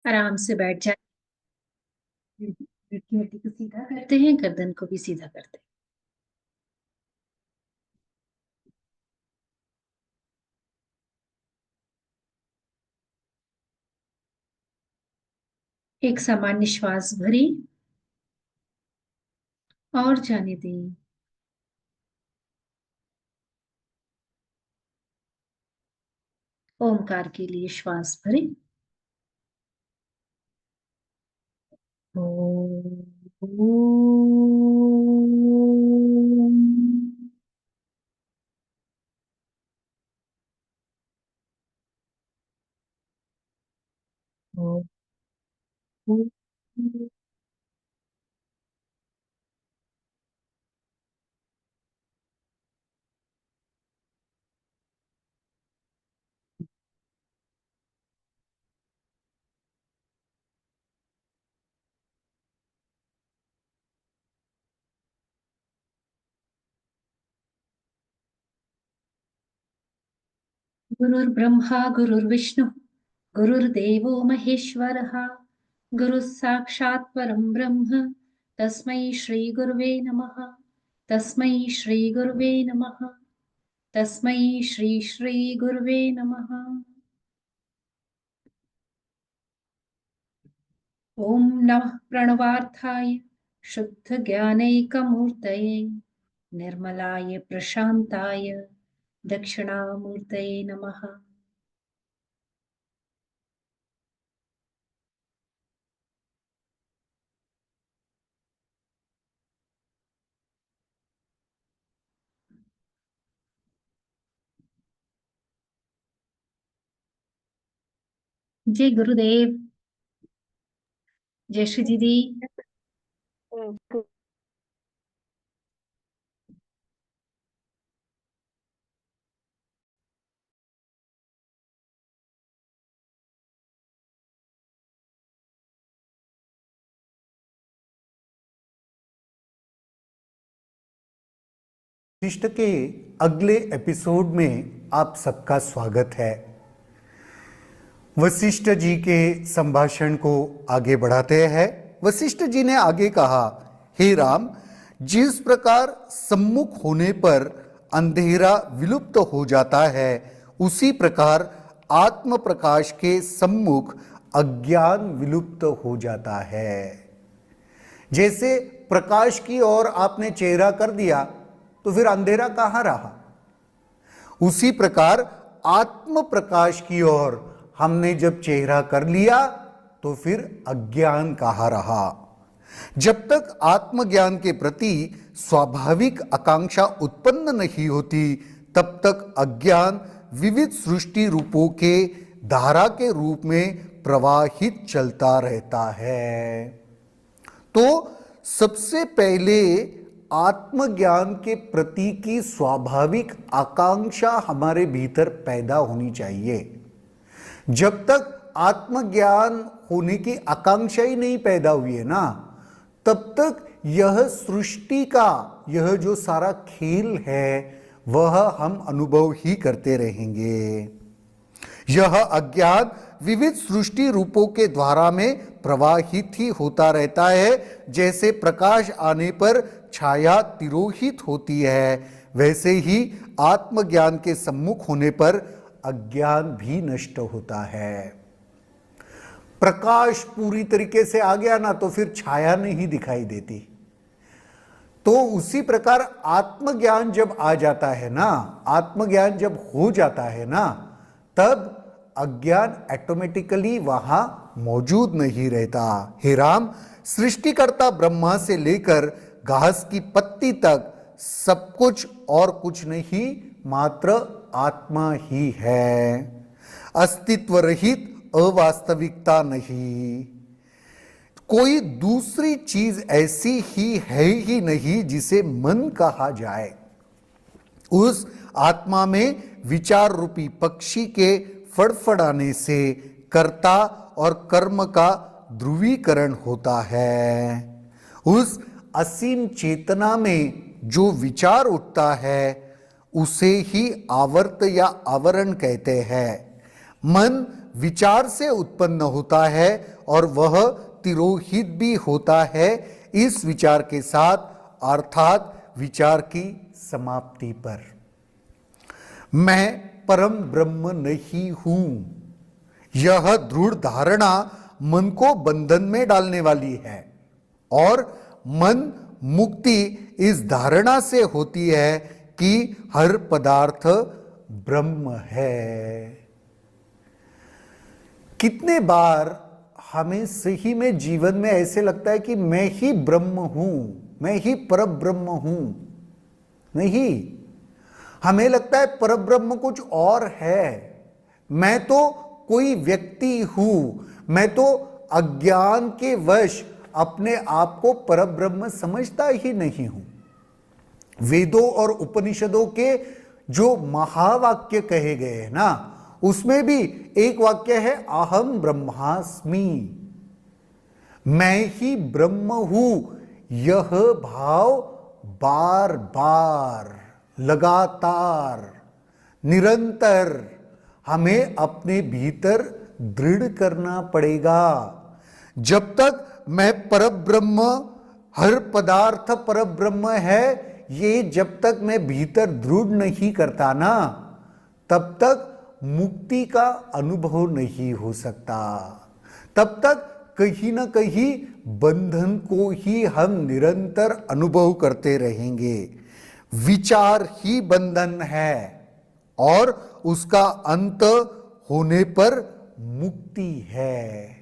आराम से बैठ जाए। रीढ़ की हड्डी को सीधा करते हैं, गर्दन को भी सीधा करते हैं। एक सामान्य श्वास भरी और जाने दें। ओमकार के लिए श्वास भरें। ओम। ओम। गुरुर्ब्रह्मा गुरुर्विष्णु गुरुर्देवो महेश्वरः गुरुः साक्षात् परं ब्रह्म तस्मै श्री गुरुवे नमः। तस्मै श्री गुरुवे नमः। तस्मै श्री श्री गुरुवे नमः। ओम नमः प्रणवार्थाय शुद्ध ज्ञानैकमूर्तये निर्मलाय प्रशांताय दक्षिणामूर्तये नमः। जय गुरुदेव। जय श्री दीदी। वशिष्ठ के अगले एपिसोड में आप सबका स्वागत है। वशिष्ठ जी के संभाषण को आगे बढ़ाते हैं। वशिष्ठ जी ने आगे कहा, हे राम, जिस प्रकार सम्मुख होने पर अंधेरा विलुप्त हो जाता है, उसी प्रकार आत्म प्रकाश के सम्मुख अज्ञान विलुप्त हो जाता है। जैसे प्रकाश की ओर आपने चेहरा कर दिया तो फिर अंधेरा कहाँ रहा, उसी प्रकार आत्म प्रकाश की ओर हमने जब चेहरा कर लिया तो फिर अज्ञान कहाँ रहा। जब तक आत्मज्ञान के प्रति स्वाभाविक आकांक्षा उत्पन्न नहीं होती, तब तक अज्ञान विविध सृष्टि रूपों के धारा के रूप में प्रवाहित चलता रहता है। तो सबसे पहले आत्मज्ञान के प्रति की स्वाभाविक आकांक्षा हमारे भीतर पैदा होनी चाहिए। जब तक आत्मज्ञान होने की आकांक्षा ही नहीं पैदा हुई है ना, तब तक यह सृष्टि का यह जो सारा खेल है वह हम अनुभव ही करते रहेंगे। यह अज्ञान विविध सृष्टि रूपों के द्वारा में प्रवाहित ही होता रहता है। जैसे प्रकाश आने पर छाया तिरोहित होती है, वैसे ही आत्मज्ञान के सम्मुख होने पर अज्ञान भी नष्ट होता है। प्रकाश पूरी तरीके से आ गया ना तो फिर छाया नहीं दिखाई देती। तो उसी प्रकार आत्मज्ञान जब आ जाता है ना, आत्मज्ञान जब हो जाता है ना, तब अज्ञान ऑटोमेटिकली वहां मौजूद नहीं रहता। हे राम, सृष्टिकर्ता ब्रह्मा से लेकर घास की पत्ती तक सब कुछ और कुछ नहीं, मात्र आत्मा ही है। अस्तित्व रहित अवास्तविकता नहीं। कोई दूसरी चीज ऐसी ही है ही नहीं जिसे मन कहा जाए। उस आत्मा में विचार रूपी पक्षी के फड़फड़ाने से कर्ता और कर्म का ध्रुवीकरण होता है। उस असीम चेतना में जो विचार उठता है उसे ही आवर्त या आवरण कहते हैं। मन विचार से उत्पन्न होता है और वह तिरोहित भी होता है इस विचार के साथ, अर्थात विचार की समाप्ति पर। मैं परम ब्रह्म नहीं हूं, यह दृढ़ धारणा मन को बंधन में डालने वाली है और मन मुक्ति इस धारणा से होती है कि हर पदार्थ ब्रह्म है। कितने बार हमें सही में जीवन में ऐसे लगता है कि मैं ही ब्रह्म हूं, मैं ही परब्रह्म हूं। नहीं, हमें लगता है परब्रह्म कुछ और है। मैं तो कोई व्यक्ति हूं, मैं तो अज्ञान के वश अपने आप को परब्रह्म समझता ही नहीं हूं। वेदों और उपनिषदों के जो महावाक्य कहे गए हैं ना, उसमें भी एक वाक्य है अहम ब्रह्मास्मि, मैं ही ब्रह्म हूं। यह भाव बार बार, लगातार, निरंतर हमें अपने भीतर दृढ़ करना पड़ेगा। जब तक मैं परब्रह्म, हर पदार्थ परब्रह्म है, ये जब तक मैं भीतर दृढ़ नहीं करता ना, तब तक मुक्ति का अनुभव नहीं हो सकता। तब तक कहीं ना कहीं बंधन को ही हम निरंतर अनुभव करते रहेंगे। विचार ही बंधन है और उसका अंत होने पर मुक्ति है।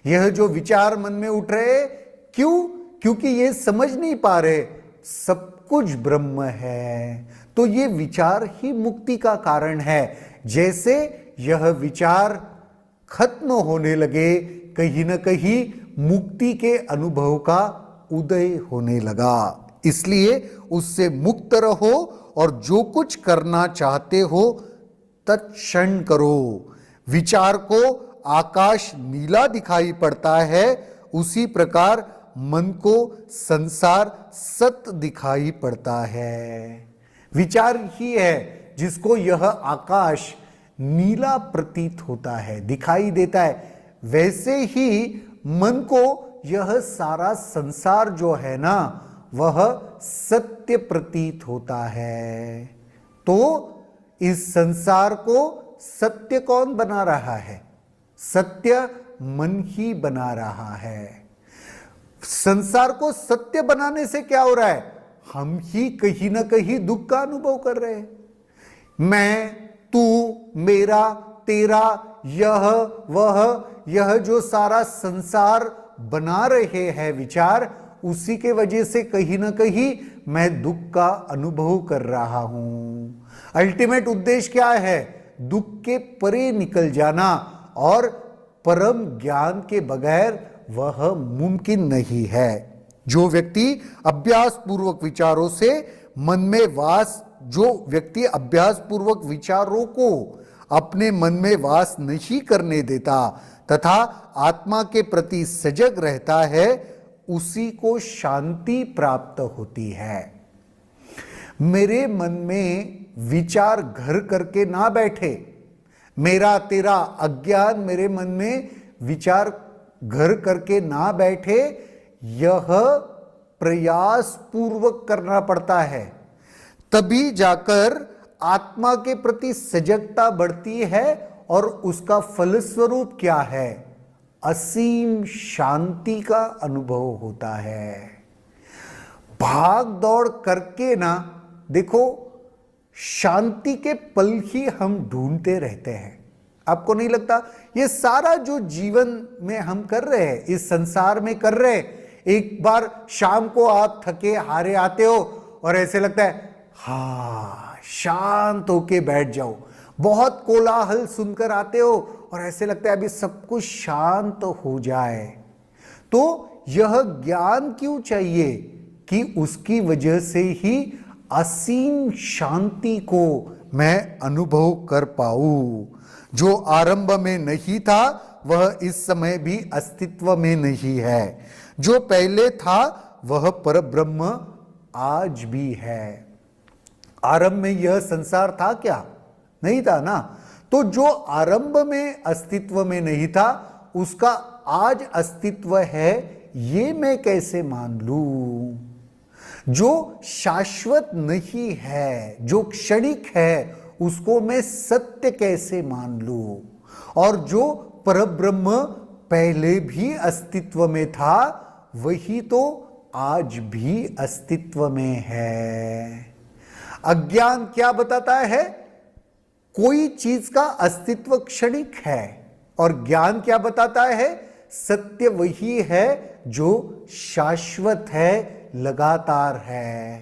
यह जो विचार मन में उठ रहे, क्यों? क्योंकि ये समझ नहीं पा रहे सब कुछ ब्रह्म है, तो ये विचार ही मुक्ति का कारण है। जैसे यह विचार खत्म होने लगे, कहीं ना कहीं मुक्ति के अनुभव का उदय होने लगा। इसलिए उससे मुक्त रहो और जो कुछ करना चाहते हो तत्क्षण करो। विचार को आकाश नीला दिखाई पड़ता है, उसी प्रकार मन को संसार सत्य दिखाई पड़ता है। विचार ही है जिसको यह आकाश नीला प्रतीत होता है, दिखाई देता है। वैसे ही मन को यह सारा संसार जो है ना, वह सत्य प्रतीत होता है। तो इस संसार को सत्य कौन बना रहा है? सत्य मन ही बना रहा है। संसार को सत्य बनाने से क्या हो रहा है? हम ही कहीं ना कहीं दुख का अनुभव कर रहे हैं। मैं, तू, मेरा, तेरा, यह, वह, यह जो सारा संसार बना रहे हैं विचार, उसी के वजह से कहीं ना कहीं मैं दुख का अनुभव कर रहा हूं। अल्टीमेट उद्देश्य क्या है? दुख के परे निकल जाना, और परम ज्ञान के बगैर वह मुमकिन नहीं है। जो व्यक्ति अभ्यास पूर्वक विचारों से मन में वास, जो व्यक्ति अभ्यास पूर्वक विचारों को अपने मन में वास नहीं करने देता तथा आत्मा के प्रति सजग रहता है, उसी को शांति प्राप्त होती है। मेरे मन में विचार घर करके ना बैठे, मेरा तेरा अज्ञान मेरे मन में विचार घर करके ना बैठे, यह प्रयास पूर्वक करना पड़ता है। तभी जाकर आत्मा के प्रति सजगता बढ़ती है और उसका फलस्वरूप क्या है? असीम शांति का अनुभव होता है। भाग दौड़ करके ना, देखो, शांति के पल ही हम ढूंढते रहते हैं। आपको नहीं लगता ये सारा जो जीवन में हम कर रहे हैं, इस संसार में कर रहे हैं, एक बार शाम को आप थके हारे आते हो और ऐसे लगता है हाँ, शांत होके बैठ जाओ। बहुत कोलाहल सुनकर आते हो और ऐसे लगता है अभी सब कुछ शांत हो जाए। तो यह ज्ञान क्यों चाहिए? कि उसकी वजह से ही असीम शांति को मैं अनुभव कर पाऊं। जो आरंभ में नहीं था वह इस समय भी अस्तित्व में नहीं है। जो पहले था वह परब्रह्म आज भी है। आरंभ में यह संसार था क्या? नहीं था ना। तो जो आरंभ में अस्तित्व में नहीं था उसका आज अस्तित्व है, ये मैं कैसे मान लूं? जो शाश्वत नहीं है, जो क्षणिक है, उसको मैं सत्य कैसे मान लूं? और जो परब्रह्म पहले भी अस्तित्व में था वही तो आज भी अस्तित्व में है। अज्ञान क्या बताता है? कोई चीज का अस्तित्व क्षणिक है, और ज्ञान क्या बताता है? सत्य वही है जो शाश्वत है, लगातार है।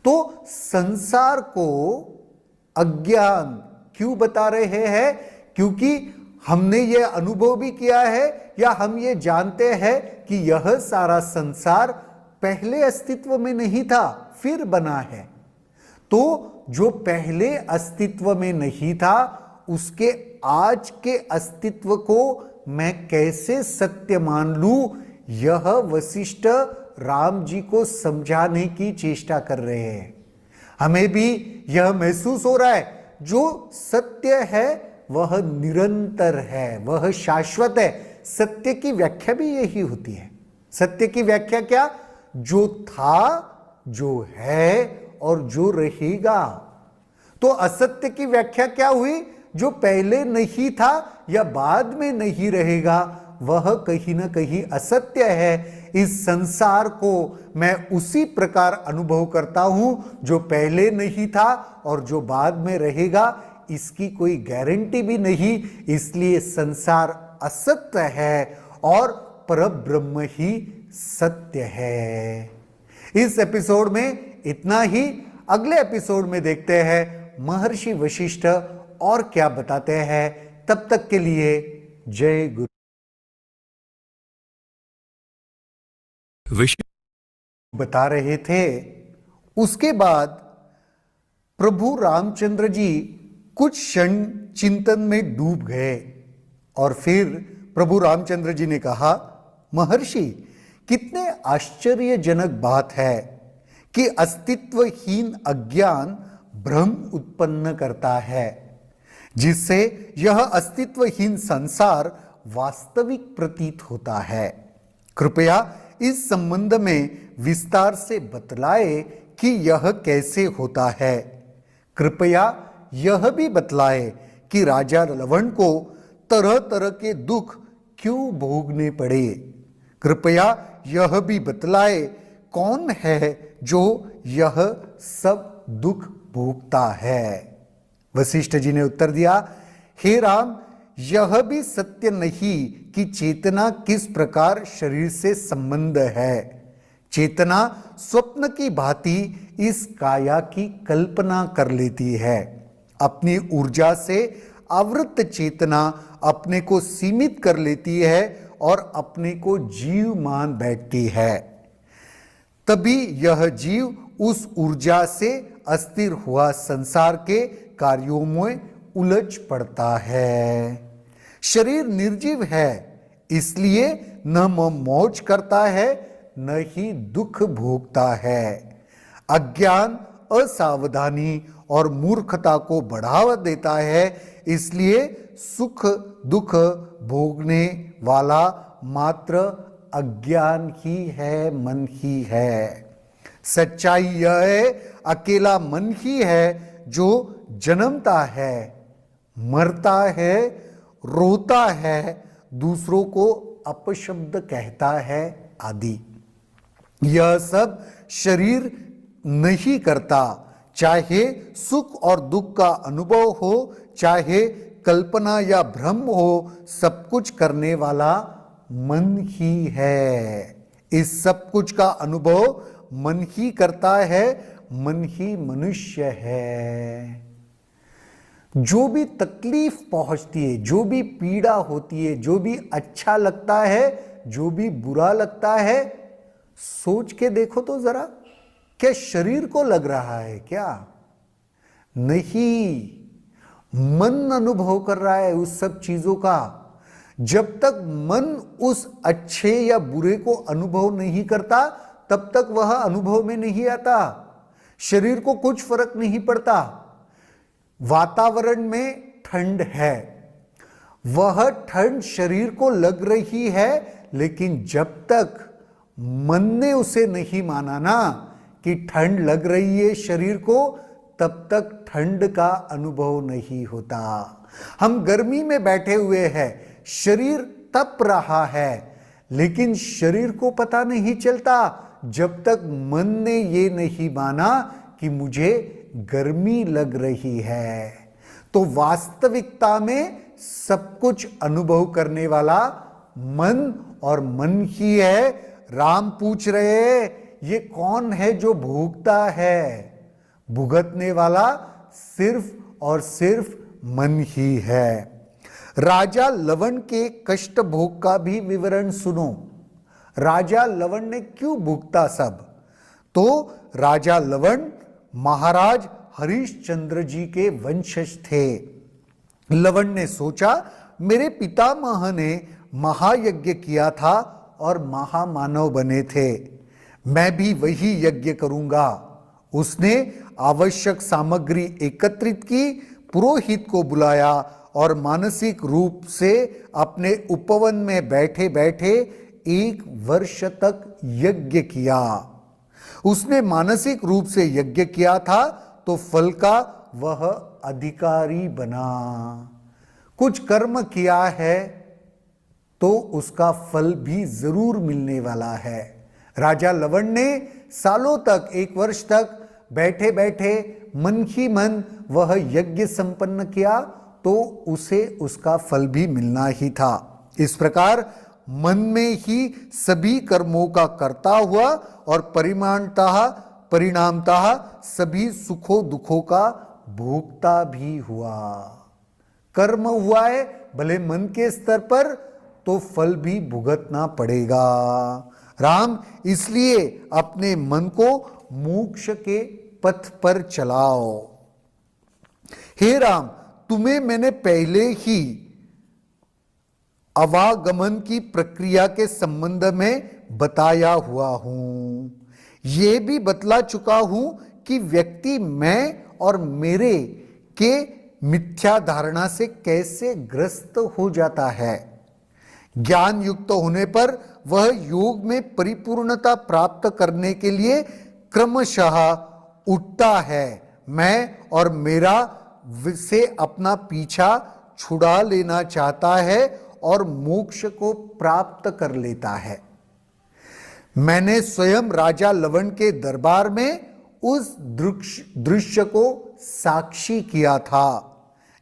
तो संसार को अज्ञान क्यों बता रहे हैं? क्योंकि हमने यह अनुभव भी किया है या हम ये जानते हैं कि यह सारा संसार पहले अस्तित्व में नहीं था, फिर बना है। तो जो पहले अस्तित्व में नहीं था उसके आज के अस्तित्व को मैं कैसे सत्य मान लूं? यह वशिष्ठ राम जी को समझाने की चेष्टा कर रहे हैं। हमें भी यह महसूस हो रहा है, जो सत्य है वह निरंतर है, वह शाश्वत है। सत्य की व्याख्या भी यही होती है। सत्य की व्याख्या क्या? जो था, जो है और जो रहेगा। तो असत्य की व्याख्या क्या हुई? जो पहले नहीं था या बाद में नहीं रहेगा वह कहीं ना कहीं असत्य है। इस संसार को मैं उसी प्रकार अनुभव करता हूं जो पहले नहीं था और जो बाद में रहेगा इसकी कोई गारंटी भी नहीं। इसलिए संसार असत्य है और परब्रह्म ही सत्य है। इस एपिसोड में इतना ही। अगले एपिसोड में देखते हैं महर्षि वशिष्ठ और क्या बताते हैं। तब तक के लिए जय गुरु। बता रहे थे उसके बाद प्रभु रामचंद्र जी कुछ क्षण चिंतन में डूब गए और फिर प्रभु रामचंद्र जी ने कहा, महर्षि कितने आश्चर्यजनक बात है कि अस्तित्वहीन अज्ञान भ्रम उत्पन्न करता है, जिससे यह अस्तित्वहीन संसार वास्तविक प्रतीत होता है। कृपया इस संबंध में विस्तार से बतलाए कि यह कैसे होता है। कृपया यह भी बतलाए कि राजा लवण को तरह तरह के दुख क्यों भोगने पड़े। कृपया यह भी बतलाए कौन है जो यह सब दुख भोगता है। वशिष्ठ जी ने उत्तर दिया, हे राम, यह भी सत्य नहीं कि चेतना किस प्रकार शरीर से संबंध है। चेतना स्वप्न की भांति इस काया की कल्पना कर लेती है। अपनी ऊर्जा से आवृत चेतना अपने को सीमित कर लेती है और अपने को जीव मान बैठती है। तभी यह जीव उस ऊर्जा से अस्थिर हुआ संसार के कार्यों में उलझ पड़ता है। शरीर निर्जीव है, इसलिए न मौज करता है न ही दुख भोगता है। अज्ञान, असावधानी और मूर्खता को बढ़ावा देता है, इसलिए सुख दुख भोगने वाला मात्र अज्ञान ही है, मन ही है। सच्चाई यह है, अकेला मन ही है जो जन्मता है, मरता है, रोता है, दूसरों को अपशब्द कहता है आदि। यह सब शरीर नहीं करता। चाहे सुख और दुख का अनुभव हो, चाहे कल्पना या भ्रम हो, सब कुछ करने वाला मन ही है। इस सब कुछ का अनुभव मन ही करता है, मन ही मनुष्य है। जो भी तकलीफ पहुंचती है, जो भी पीड़ा होती है, जो भी अच्छा लगता है, जो भी बुरा लगता है, सोच के देखो तो जरा, क्या शरीर को लग रहा है क्या? नहीं, मन अनुभव कर रहा है उस सब चीजों का। जब तक मन उस अच्छे या बुरे को अनुभव नहीं करता तब तक वह अनुभव में नहीं आता। शरीर को कुछ फर्क नहीं पड़ता। वातावरण में ठंड है, वह ठंड शरीर को लग रही है, लेकिन जब तक मन ने उसे नहीं माना ना कि ठंड लग रही है शरीर को, तब तक ठंड का अनुभव नहीं होता। हम गर्मी में बैठे हुए हैं, शरीर तप रहा है, लेकिन शरीर को पता नहीं चलता जब तक मन ने ये नहीं माना कि मुझे गर्मी लग रही है। तो वास्तविकता में सब कुछ अनुभव करने वाला मन और मन ही है। राम पूछ रहे हैं, ये कौन है जो भोगता है? भुगतने वाला सिर्फ और सिर्फ मन ही है। राजा लवण के कष्ट भोग का भी विवरण सुनो। राजा लवण ने क्यों भुगता सब? तो राजा लवण महाराज हरिश्चंद्र जी के वंशज थे। लवण ने सोचा, मेरे पितामह ने महायज्ञ किया था और महामानव बने थे, मैं भी वही यज्ञ करूंगा। उसने आवश्यक सामग्री एकत्रित की, पुरोहित को बुलाया और मानसिक रूप से अपने उपवन में बैठे बैठे 1 वर्ष तक यज्ञ किया। उसने मानसिक रूप से यज्ञ किया था तो फल का वह अधिकारी बना। कुछ कर्म किया है तो उसका फल भी जरूर मिलने वाला है। राजा लवण ने सालों तक, 1 वर्ष तक बैठे बैठे मन ही मन वह यज्ञ संपन्न किया, तो उसे उसका फल भी मिलना ही था। इस प्रकार मन में ही सभी कर्मों का कर्ता हुआ और परिणामतः सभी सुखों दुखों का भोगता भी हुआ। कर्म हुआ है भले मन के स्तर पर, तो फल भी भुगतना पड़ेगा। राम इसलिए अपने मन को मोक्ष के पथ पर चलाओ। हे राम, तुम्हें मैंने पहले ही आवागमन की प्रक्रिया के संबंध में बताया हुआ हूं। यह भी बतला चुका हूं कि व्यक्ति मैं और मेरे के मिथ्या धारणा से कैसे ग्रस्त हो जाता है। ज्ञान युक्त होने पर वह योग में परिपूर्णता प्राप्त करने के लिए क्रमशः उठता है। मैं और मेरा से अपना पीछा छुड़ा लेना चाहता है और मोक्ष को प्राप्त कर लेता है। मैंने स्वयं राजा लवण के दरबार में उस दृश्य को साक्षी किया था।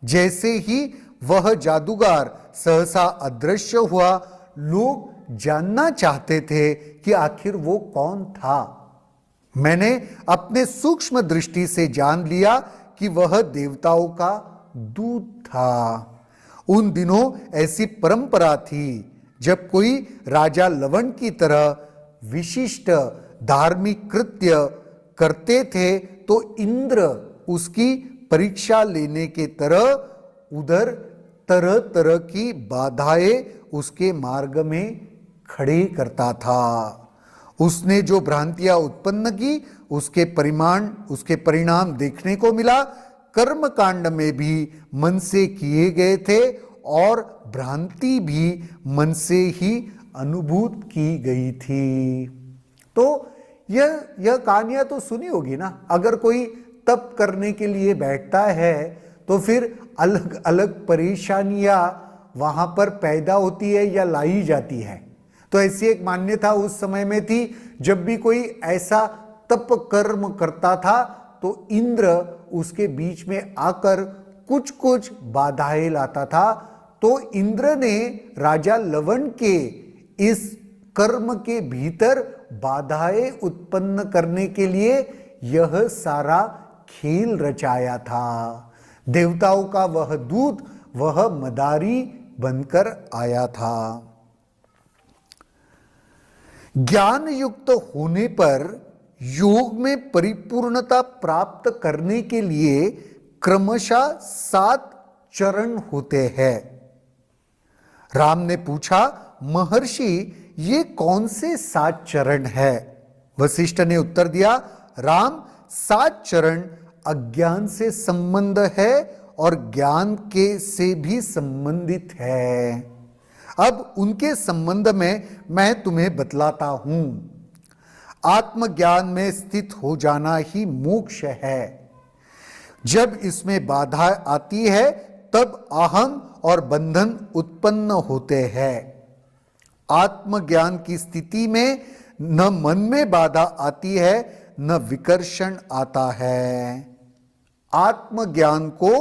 जैसे ही वह जादूगर सहसा अदृश्य हुआ, लोग जानना चाहते थे कि आखिर वो कौन था। मैंने अपने सूक्ष्म दृष्टि से जान लिया कि वह देवताओं का दूत था। उन दिनों ऐसी परंपरा थी, जब कोई राजा लवण की तरह विशिष्ट धार्मिक कृत्य करते थे तो इंद्र उसकी परीक्षा लेने के तरह उधर तरह तरह की बाधाएं उसके मार्ग में खड़े करता था। उसने जो भ्रांतियां उत्पन्न की, उसके परिणाम देखने को मिला। कर्म कांड में भी मन से किए गए थे और भ्रांति भी मन से ही अनुभूत की गई थी। तो यह कहानियां तो सुनी होगी ना। अगर कोई तप करने के लिए बैठता है तो फिर अलग अलग परेशानियां वहां पर पैदा होती है या लाई जाती है। तो ऐसी एक मान्यता उस समय में थी, जब भी कोई ऐसा तप कर्म करता था तो इंद्र उसके बीच में आकर कुछ कुछ बाधाएं लाता था। तो इंद्र ने राजा लवण के इस कर्म के भीतर बाधाएं उत्पन्न करने के लिए यह सारा खेल रचाया था। देवताओं का वह दूत, वह मदारी बनकर आया था। ज्ञान युक्त होने पर योग में परिपूर्णता प्राप्त करने के लिए क्रमशः 7 चरण होते हैं। राम ने पूछा, महर्षि ये कौन से 7 चरण है? वशिष्ठ ने उत्तर दिया, राम 7 चरण अज्ञान से संबंध है और ज्ञान के से भी संबंधित है। अब उनके संबंध में मैं तुम्हें बतलाता हूं। आत्मज्ञान में स्थित हो जाना ही मोक्ष है। जब इसमें बाधा आती है तब अहम और बंधन उत्पन्न होते हैं। आत्मज्ञान की स्थिति में न मन में बाधा आती है न विकर्षण आता है। आत्मज्ञान को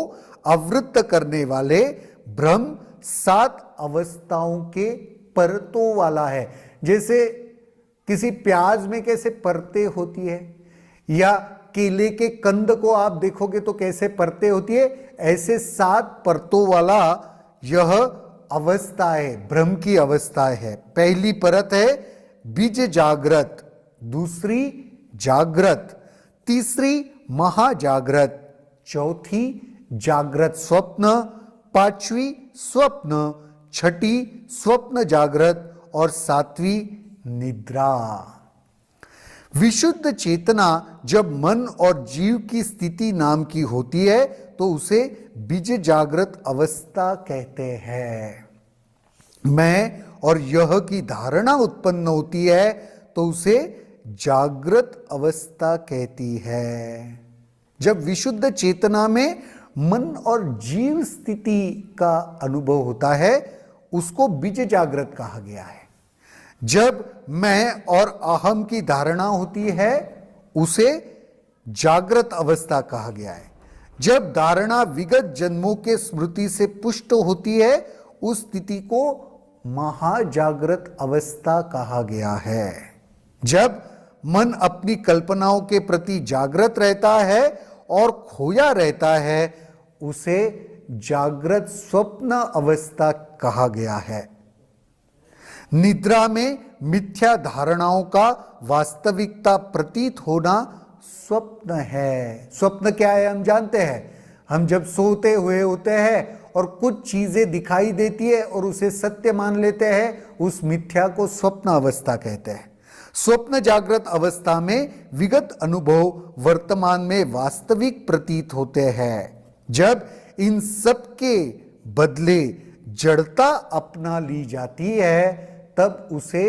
आवृत्त करने वाले ब्रह्म 7 अवस्थाओं के परतों वाला है। जैसे किसी प्याज में कैसे परतें होती है, या केले के कंद को आप देखोगे तो कैसे परतें होती है, ऐसे 7 परतों वाला यह अवस्था है, ब्रह्म की अवस्था है। पहली परत है बीज जागृत, दूसरी जागृत, तीसरी महाजागृत, चौथी जागृत स्वप्न, पांचवी स्वप्न, छठी स्वप्न जागृत और सातवीं निद्रा। विशुद्ध चेतना जब मन और जीव की स्थिति नाम की होती है तो उसे बीज जागृत अवस्था कहते हैं। मैं और यह की धारणा उत्पन्न होती है तो उसे जागृत अवस्था कहती है। जब विशुद्ध चेतना में मन और जीव स्थिति का अनुभव होता है उसको बीज जागृत कहा गया है। जब मैं और अहम की धारणा होती है उसे जागृत अवस्था कहा गया है। जब धारणा विगत जन्मों के स्मृति से पुष्ट होती है उस स्थिति को महाजागृत अवस्था कहा गया है। जब मन अपनी कल्पनाओं के प्रति जागृत रहता है और खोया रहता है उसे जागृत स्वप्न अवस्था कहा गया है। निद्रा में मिथ्या धारणाओं का वास्तविकता प्रतीत होना स्वप्न है। स्वप्न क्या है हम जानते हैं। हम जब सोते हुए होते हैं और कुछ चीजें दिखाई देती है और उसे सत्य मान लेते हैं, उस मिथ्या को स्वप्न अवस्था कहते हैं। स्वप्न जागृत अवस्था में विगत अनुभव वर्तमान में वास्तविक प्रतीत होते हैं। जब इन सब के बदले जड़ता अपना ली जाती है तब उसे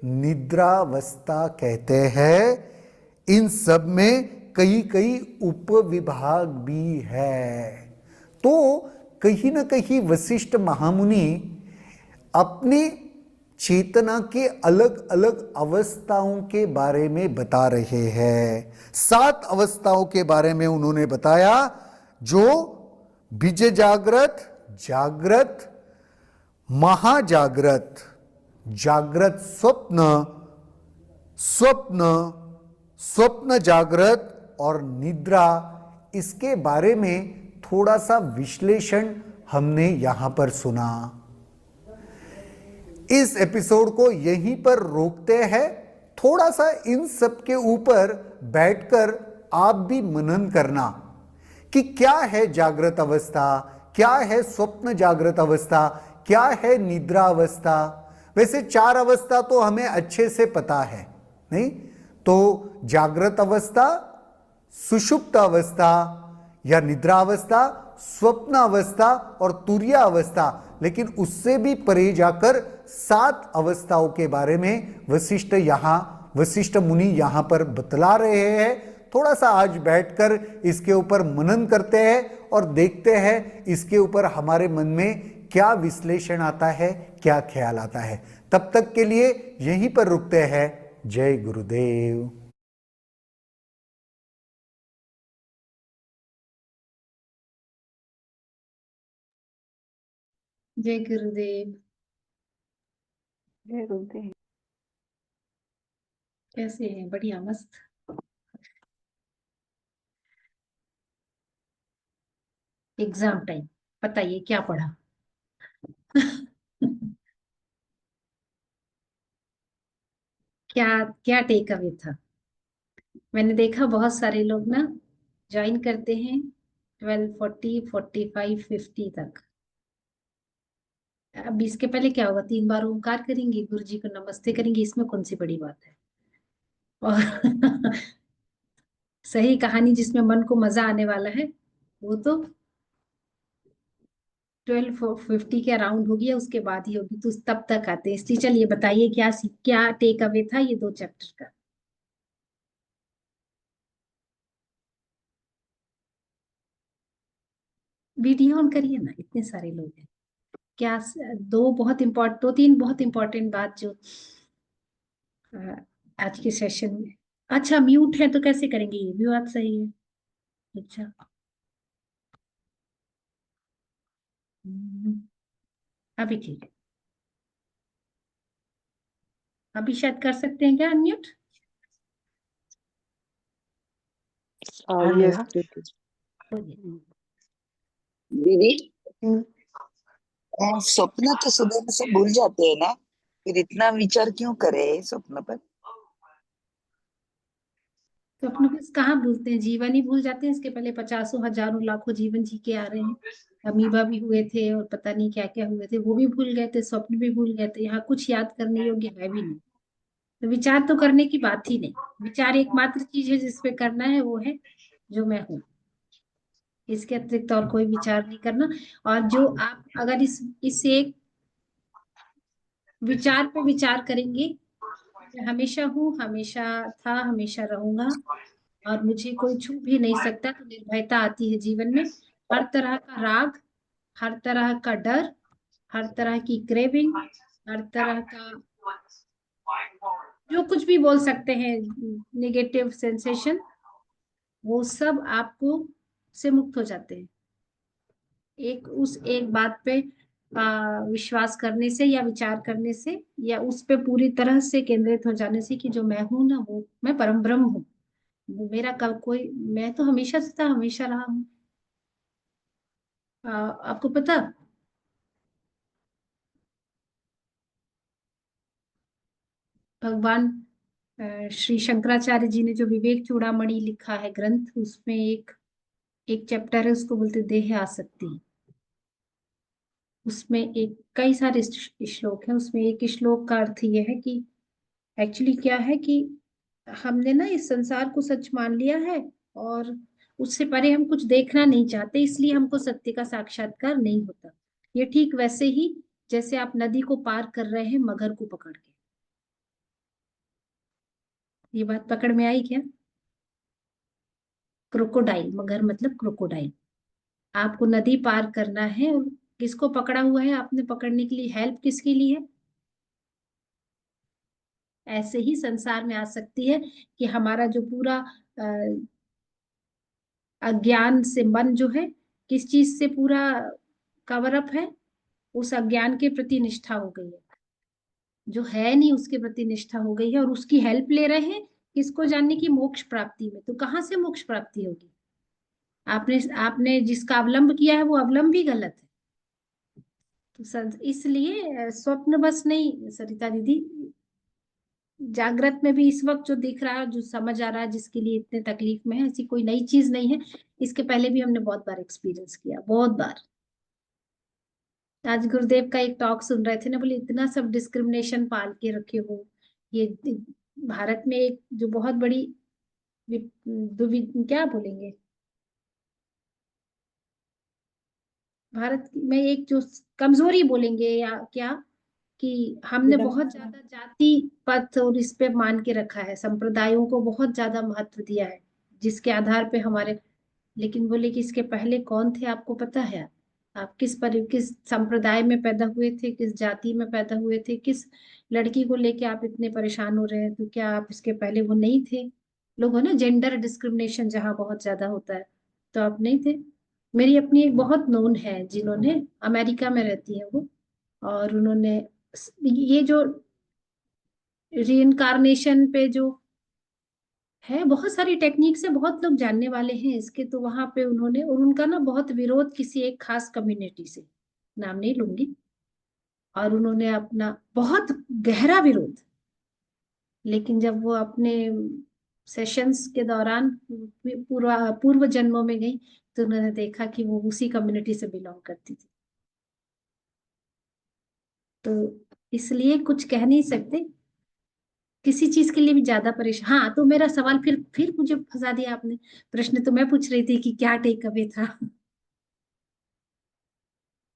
निद्रावस्था कहते हैं। इन सब में कई कई उपविभाग भी है। तो कहीं ना कहीं वशिष्ठ महामुनि अपने चेतना के अलग अलग अवस्थाओं के बारे में बता रहे हैं। 7 अवस्थाओं के बारे में उन्होंने बताया जो बीज जागृत, जागृत, महाजागृत, जागृत स्वप्न, स्वप्न, स्वप्न जागृत और निद्रा, इसके बारे में थोड़ा सा विश्लेषण हमने यहां पर सुना। इस एपिसोड को यहीं पर रोकते हैं। थोड़ा सा इन सब के ऊपर बैठकर आप भी मनन करना कि क्या है जागृत अवस्था, क्या है स्वप्न जागृत अवस्था, क्या है निद्रा अवस्था। वैसे 4 अवस्था तो हमें अच्छे से पता है, नहीं तो जागृत अवस्था, सुषुप्त अवस्था या निद्रा अवस्था, स्वप्न अवस्था और तुरीय अवस्था। लेकिन उससे भी परे जाकर 7 अवस्थाओं के बारे में वशिष्ठ मुनि यहां पर बतला रहे हैं। थोड़ा सा आज बैठकर इसके ऊपर मनन करते हैं और देखते हैं इसके ऊपर हमारे मन में क्या विश्लेषण आता है, क्या ख्याल आता है। तब तक के लिए यहीं पर रुकते हैं। जय गुरुदेव। जय गुरुदेव। जय गुरुदेव। कैसे हैं? बढ़िया, मस्त। एग्जाम टाइम, बताइए क्या पढ़ा? क्या क्या टेक अवे था? मैंने देखा बहुत सारे लोग ना ज्वाइन करते हैं 12:40, 45, 50 तक। अब इसके पहले क्या होगा? 3 बार ओंकार करेंगे, गुरु जी को नमस्ते करेंगे, इसमें कौन सी बड़ी बात है? और सही कहानी जिसमें मन को मजा आने वाला है वो तो 1250 के अराउंड होगी या उसके बाद ही होगी, तो तब तक आते हैं। इसलिए चलिए बताइए क्या टेक अवे था ये 2 चैप्टर का। वीडियो ऑन करिए ना, इतने सारे लोग हैं। क्या 2 3 बहुत इंपॉर्टेंट बात जो अ, आज के सेशन में। अच्छा म्यूट है तो कैसे करेंगे, ये भी बात सही है। अच्छा। हम्म, अभी ठीक है। अभी शायद कर सकते हैं क्या अनम्यूट? हेलो। यस दीदी। बोलिए। दीदी, हम्म, स्वप्न तो सुबह में सब भूल जाते हैं ना, फिर इतना विचार क्यों करे स्वप्न पर? तो अपने को कहाँ भूलते हैं, जीवन ही भूल जाते हैं। इसके पहले पचासों हजारों लाखों जीवन जी के आ रहे हैं। अमीबा भी हुए थे और पता नहीं क्या क्या हुए थे, वो भी भूल गए थे, स्वप्न भी भूल गए थे। यहाँ कुछ याद करने योग्य है भी नहीं। तो विचार तो करने की बात ही नहीं। विचार एकमात्र चीज है जिसपे करना है, वो है जो मैं हूँ। इसके अतिरिक्त और कोई विचार नहीं करना। और जो आप अगर इस एक विचार पे विचार करेंगे, मैं हमेशा हूँ, हमेशा था, हमेशा रहूंगा, और मुझे कोई छू भी नहीं सकता, तो निर्भयता आती है जीवन में। हर तरह का राग, हर तरह का डर, हर तरह की क्रेविंग, हर तरह का जो कुछ भी बोल सकते हैं नेगेटिव सेंसेशन, वो सब आपको से मुक्त हो जाते हैं। उस एक बात पे विश्वास करने से या विचार करने से, या उस पे पूरी तरह से केंद्रित हो जाने से कि जो मैं हूं ना, वो मैं परम ब्रह्म हूँ। वो मेरा कब कोई, मैं तो हमेशा से था, हमेशा रहा हूँ। आपको पता, भगवान श्री शंकराचार्य जी ने जो विवेक चूड़ामणि लिखा है ग्रंथ, उसमें एक एक चैप्टर है, उसको बोलते देह आसक्ति। उसमें एक कई सारे श्लोक हैं, उसमें एक श्लोक का अर्थ यह है कि एक्चुअली क्या है कि हमने ना इस संसार को सच मान लिया है, और उससे परे हम कुछ देखना नहीं चाहते, इसलिए हमको सत्य का साक्षात्कार नहीं होता। ये ठीक वैसे ही जैसे आप नदी को पार कर रहे हैं मगर को पकड़ के। ये बात पकड़ में आई क्या? क्रोकोडाइल, मगर मतलब क्रोकोडाइल। आपको नदी पार करना है, और किसको पकड़ा हुआ है आपने पकड़ने के लिए? हेल्प किसके लिए है? ऐसे ही संसार में आ सकती है कि हमारा जो पूरा अज्ञान से मन जो है, किस चीज से पूरा कवर अप है? उस अज्ञान के प्रति निष्ठा हो गई है। जो है नहीं उसके प्रति निष्ठा हो गई है, और उसकी हेल्प ले रहे हैं किसको जानने की? मोक्ष प्राप्ति में। तो कहाँ से मोक्ष प्राप्ति होगी? आपने आपने जिसका अवलंब किया है वो अवलंब भी गलत है। तो इसलिए स्वप्न बस नहीं सरिता दीदी, जागृत में भी इस वक्त जो दिख रहा है, जो समझ आ रहा है, जिसके लिए इतने तकलीफ में है, ऐसी कोई नई चीज नहीं है। इसके पहले भी हमने बहुत बार एक्सपीरियंस किया, बहुत बार। आज गुरुदेव का एक टॉक सुन रहे थे ना, बोले इतना सब डिस्क्रिमिनेशन पाल के रखे हो। ये भारत में एक जो बहुत बड़ी क्या बोलेंगे, भारत में एक जो कमजोरी बोलेंगे या क्या, कि हमने बहुत ज्यादा जाति पथ और इस पे मान के रखा है, संप्रदायों को बहुत ज्यादा महत्व दिया है, जिसके आधार पे हमारे। लेकिन बोले कि इसके पहले कौन थे आपको पता है? आप किस संप्रदाय में पैदा हुए थे, किस जाति में पैदा हुए थे, किस लड़की को लेके आप इतने परेशान हो रहे हैं? तो क्या आप इसके पहले वो नहीं थे? लोग हो ना, जेंडर डिस्क्रिमिनेशन जहाँ बहुत ज्यादा होता है, तो आप नहीं थे। मेरी अपनी एक बहुत नोन है, जिन्होंने, अमेरिका में रहती है वो, और उन्होंने ये जो रीइंकारनेशन पे जो है, बहुत सारी टेक्निक से बहुत लोग जानने वाले हैं इसके, तो वहां पे उन्होंने, और उनका ना बहुत विरोध किसी एक खास कम्युनिटी से, नाम नहीं लूंगी, और उन्होंने अपना बहुत गहरा विरोध, लेकिन जब वो अपने सेशंस के दौरान पूर्व जन्मों में गई, तो उन्होंने देखा कि वो उसी कम्युनिटी से बिलोंग करती थी। तो इसलिए कुछ कह नहीं सकते, किसी चीज के लिए भी ज्यादा परेशान। हाँ, तो मेरा सवाल फिर मुझे फंसा दिया आपने। प्रश्न तो मैं पूछ रही थी कि क्या टेक अवे था।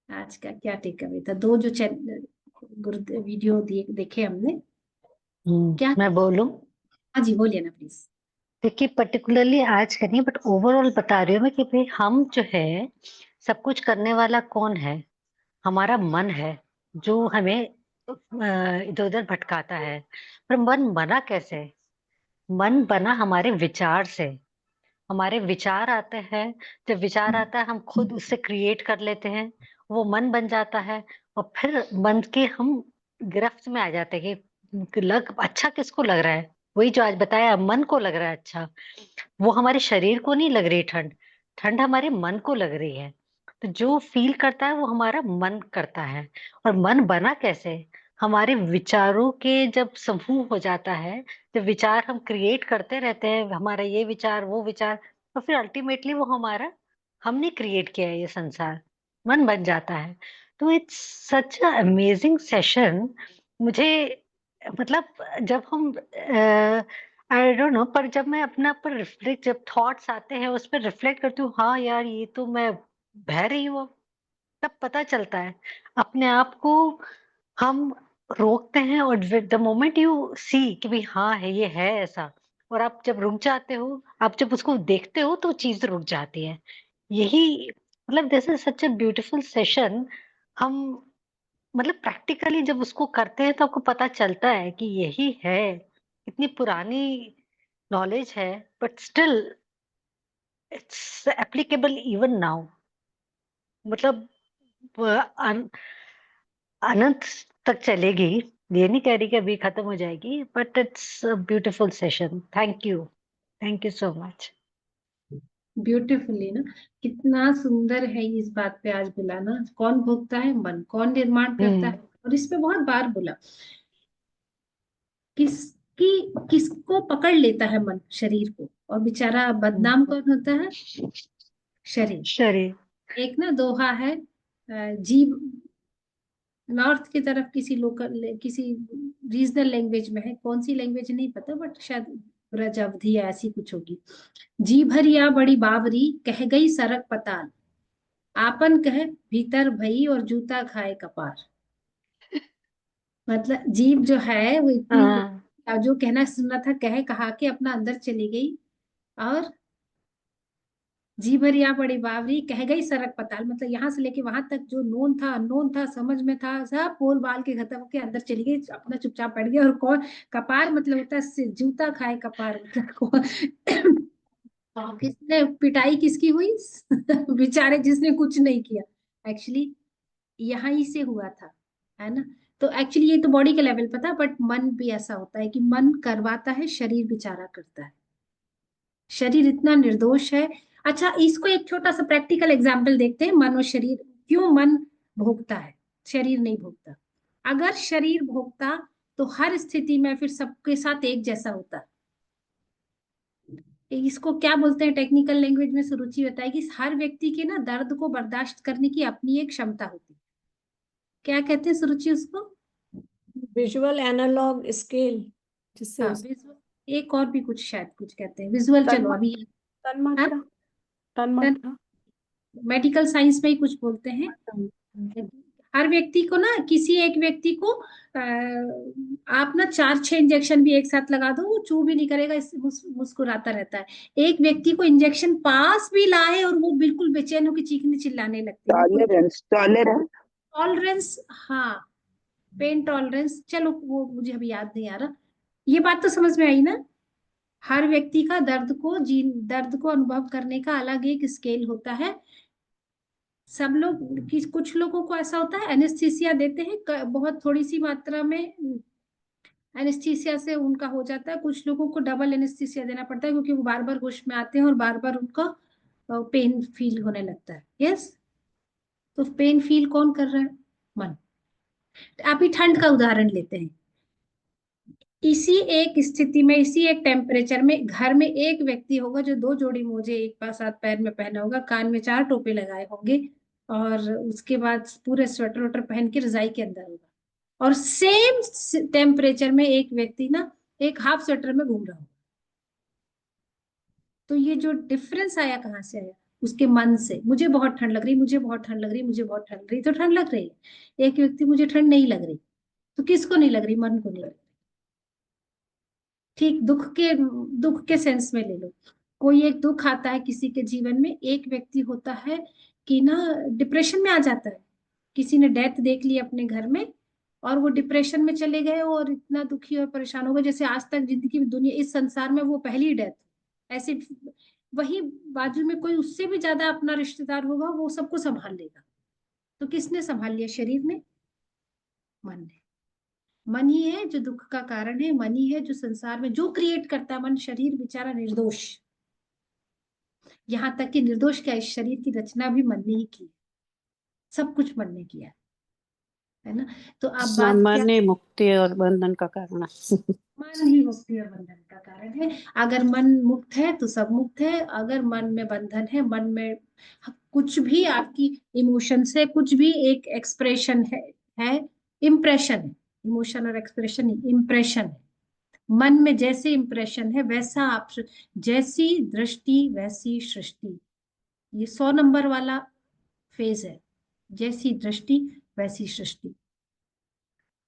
आज का क्या टेक अवे था? दो जो गुरु वीडियो देखे हमने। क्या? मैं बोलूं? हाँ जी, बोलिए ना प्लीज। देखिए, पर्टिकुलरली आज का नहीं बट ओवरऑल बता रही हूँ मैं कि भाई हम जो है, सब कुछ करने वाला कौन है? हमारा मन है, जो हमें इधर उधर भटकाता है। पर मन बना कैसे? मन बना हमारे विचार से। हमारे विचार आते हैं, जब विचार आता है हम खुद उससे क्रिएट कर लेते हैं, वो मन बन जाता है। और फिर मन के हम गिरफ्त में आ जाते हैं कि अच्छा किसको लग रहा है? वही जो आज बताया, मन को लग रहा है अच्छा। वो हमारे शरीर को नहीं लग रही ठंड, ठंड हमारे मन को लग रही है। तो जो फील करता है वो हमारा मन करता है। और मन बना कैसे? हमारे विचारों के जब समूह हो जाता है, जब विचार हम क्रिएट करते रहते हैं, हमारा ये विचार वो विचार, तो फिर अल्टीमेटली वो हमारा, हमने क्रिएट किया है ये संसार, मन बन जाता है। तो it's such a amazing session. मुझे मतलब जब हम आई डोंट नो, पर जब मैं अपना पर रिफ्लेक्ट, जब थॉट्स आते हैं उस पर रिफ्लेक्ट करती हूँ, हाँ यार ये तो मैं बह रही हूँ अब, तब पता चलता है अपने आप को। हम रोकते हैं और द मोमेंट यू सी कि भाई हाँ है, ये है ऐसा, और आप जब रुक जाते हो, आप जब उसको देखते हो तो चीज रुक जाती है। यही मतलब this is such a beautiful session. हम मतलब प्रैक्टिकली जब उसको करते हैं तो आपको पता चलता है कि यही है। इतनी पुरानी नॉलेज है, but still it's applicable even now. मतलब अन, अनंत तक चलेगी। ये नहीं कह रही कि अभी खत्म हो जाएगी, but it's a beautiful session. Thank you so much. Beautifully ना, कितना सुंदर है इस बात पे आज बोला ना। कौन भोगता है? मन। कौन निर्माण करता हम्म है? और इस पे बहुत बार बोला, किसकी किसको पकड़ लेता है? मन शरीर को। और बेचारा बदनाम कौन होता है? शरीर। शरीर। एक ना दोहा है, जीव, नॉर्थ की तरफ किसी लोकल, किसी रीजनल लैंग्वेज में है, कौन सी लैंग्वेज नहीं पता, बट शायद ब्रज अवधी या ऐसी कुछ होगी। जी भरिया बड़ी बावरी, कह गई सरक पताल, आपन कह भीतर भई और जूता खाए कपार। मतलब जीव जो है वो इतनी, हाँ। जो कहना सुनना था कह कहा के अपना अंदर चली गई, और जी भरिया बड़ी बावरी, कह गई सरक पताल। मतलब यहाँ से लेके वहां तक जो नोन था अननोन था समझ में था, सब बोल बाल के खत्म होके अंदर चली गई, अपना चुपचाप बैठ गया। और कौन कपार मतलब होता है जूता खाए कपार, मतलब कौन किसने पिटाई किसकी हुई? बेचारे जिसने कुछ नहीं किया। एक्चुअली यहाँ ही से हुआ था, है ना। तो एक्चुअली ये तो बॉडी के लेवल पता, बट मन भी ऐसा होता है कि मन करवाता है, शरीर बेचारा करता है। शरीर इतना निर्दोष है। अच्छा, इसको एक छोटा सा प्रैक्टिकल एग्जाम्पल देखते हैं, मन और शरीर। क्यों मन भोगता है, शरीर नहीं भोगता? अगर शरीर भोगता तो हर स्थिति में फिर सबके साथ एक जैसा होता। इसको क्या बोलते हैं टेक्निकल लैंग्वेज में? सुरुचि बताएगी। हर व्यक्ति के ना दर्द को बर्दाश्त करने की अपनी एक क्षमता होती है। क्या कहते हैं सुरुचि उसको? विजुअल एनालॉग स्केल, जिससे हाँ, विजुअल। एक और भी कुछ शायद कुछ कहते हैं विजुअल, चलो अभी। हाँ, तन्मात्रा, तन्मात्रा। मेडिकल साइंस में ही कुछ बोलते हैं। हर व्यक्ति को ना, किसी एक व्यक्ति को आप ना 4-6 इंजेक्शन भी एक साथ लगा दो, वो चू भी नहीं करेगा, मुस्कुराता रहता है। एक व्यक्ति को इंजेक्शन पास भी लाए और वो बिल्कुल बेचैन होकर चीखने चिल्लाने लगते हैं। Tolerance, tolerance. टॉलरेंस, हाँ, पेन टॉलरेंस, चलो वो मुझे अभी याद नहीं आ रहा। ये बात तो समझ में आई ना। हर व्यक्ति का दर्द को अनुभव करने का अलग एक स्केल होता है। सब लोग, कुछ लोगों को ऐसा होता है एनेस्थीसिया देते हैं, बहुत थोड़ी सी मात्रा में एनेस्थीसिया से उनका हो जाता है। कुछ लोगों को डबल एनेस्थीसिया देना पड़ता है, क्योंकि वो बार बार होश में आते हैं और बार बार उनका पेन फील होने लगता है। यस। तो पेन फील कौन कर रहा है? मन। अभी ठंड का उदाहरण लेते हैं। इसी एक स्थिति में, इसी एक टेम्परेचर में घर में एक व्यक्ति होगा जो 2 जोड़ी मोजे एक पास साथ पैर में पहना होगा, कान में 4 टोपे लगाए होंगे, और उसके बाद पूरे स्वेटर वेटर पहन के रजाई के अंदर होगा। और सेम टेम्परेचर में एक व्यक्ति ना एक हाफ स्वेटर में घूम रहा होगा। तो ये जो डिफरेंस आया, कहाँ से आया? उसके मन से, मुझे बहुत ठंड लग रही, मुझे बहुत ठंड लग रही, मुझे बहुत ठंड लग रही, तो ठंड लग रही है। एक व्यक्ति मुझे ठंड नहीं लग रही, तो किसको नहीं लग रही? मन को नहीं लग रही। ठीक दुख के सेंस में ले लो, कोई एक दुख आता है किसी के जीवन में, एक व्यक्ति होता है कि ना डिप्रेशन में आ जाता है, किसी ने डेथ देख ली अपने घर में और वो डिप्रेशन में चले गए और इतना दुखी और परेशान हो गए जैसे आज तक जिंदगी में, दुनिया, इस संसार में वो पहली डेथ ऐसे। वही बाजू में कोई उससे भी ज्यादा अपना रिश्तेदार होगा, वो सबको संभाल लेगा। तो किसने संभाल लिया? शरीर ने? मन ने। मन ही है जो दुख का कारण है, मन ही है जो संसार में जो क्रिएट करता है। मन, शरीर बेचारा निर्दोष, यहाँ तक कि निर्दोष क्या, इस शरीर की रचना भी मन ने ही की, सब कुछ मन ने किया है ना। तो अब बात क्या मन है? ही मुक्ति और बंधन का कारण है। मन ही मुक्ति और बंधन का कारण है। अगर मन मुक्त है तो सब मुक्त है, अगर मन में बंधन है, मन में कुछ भी आपकी इमोशन से कुछ भी एक एक्सप्रेशन है इम्प्रेशन है। इमोशन और एक्सप्रेशन इम्प्रेशन है। मन में जैसे इम्प्रेशन है वैसा आप, जैसी दृष्टि वैसी सृष्टि, ये 100 नंबर वाला फेज है। जैसी दृष्टि वैसी सृष्टि।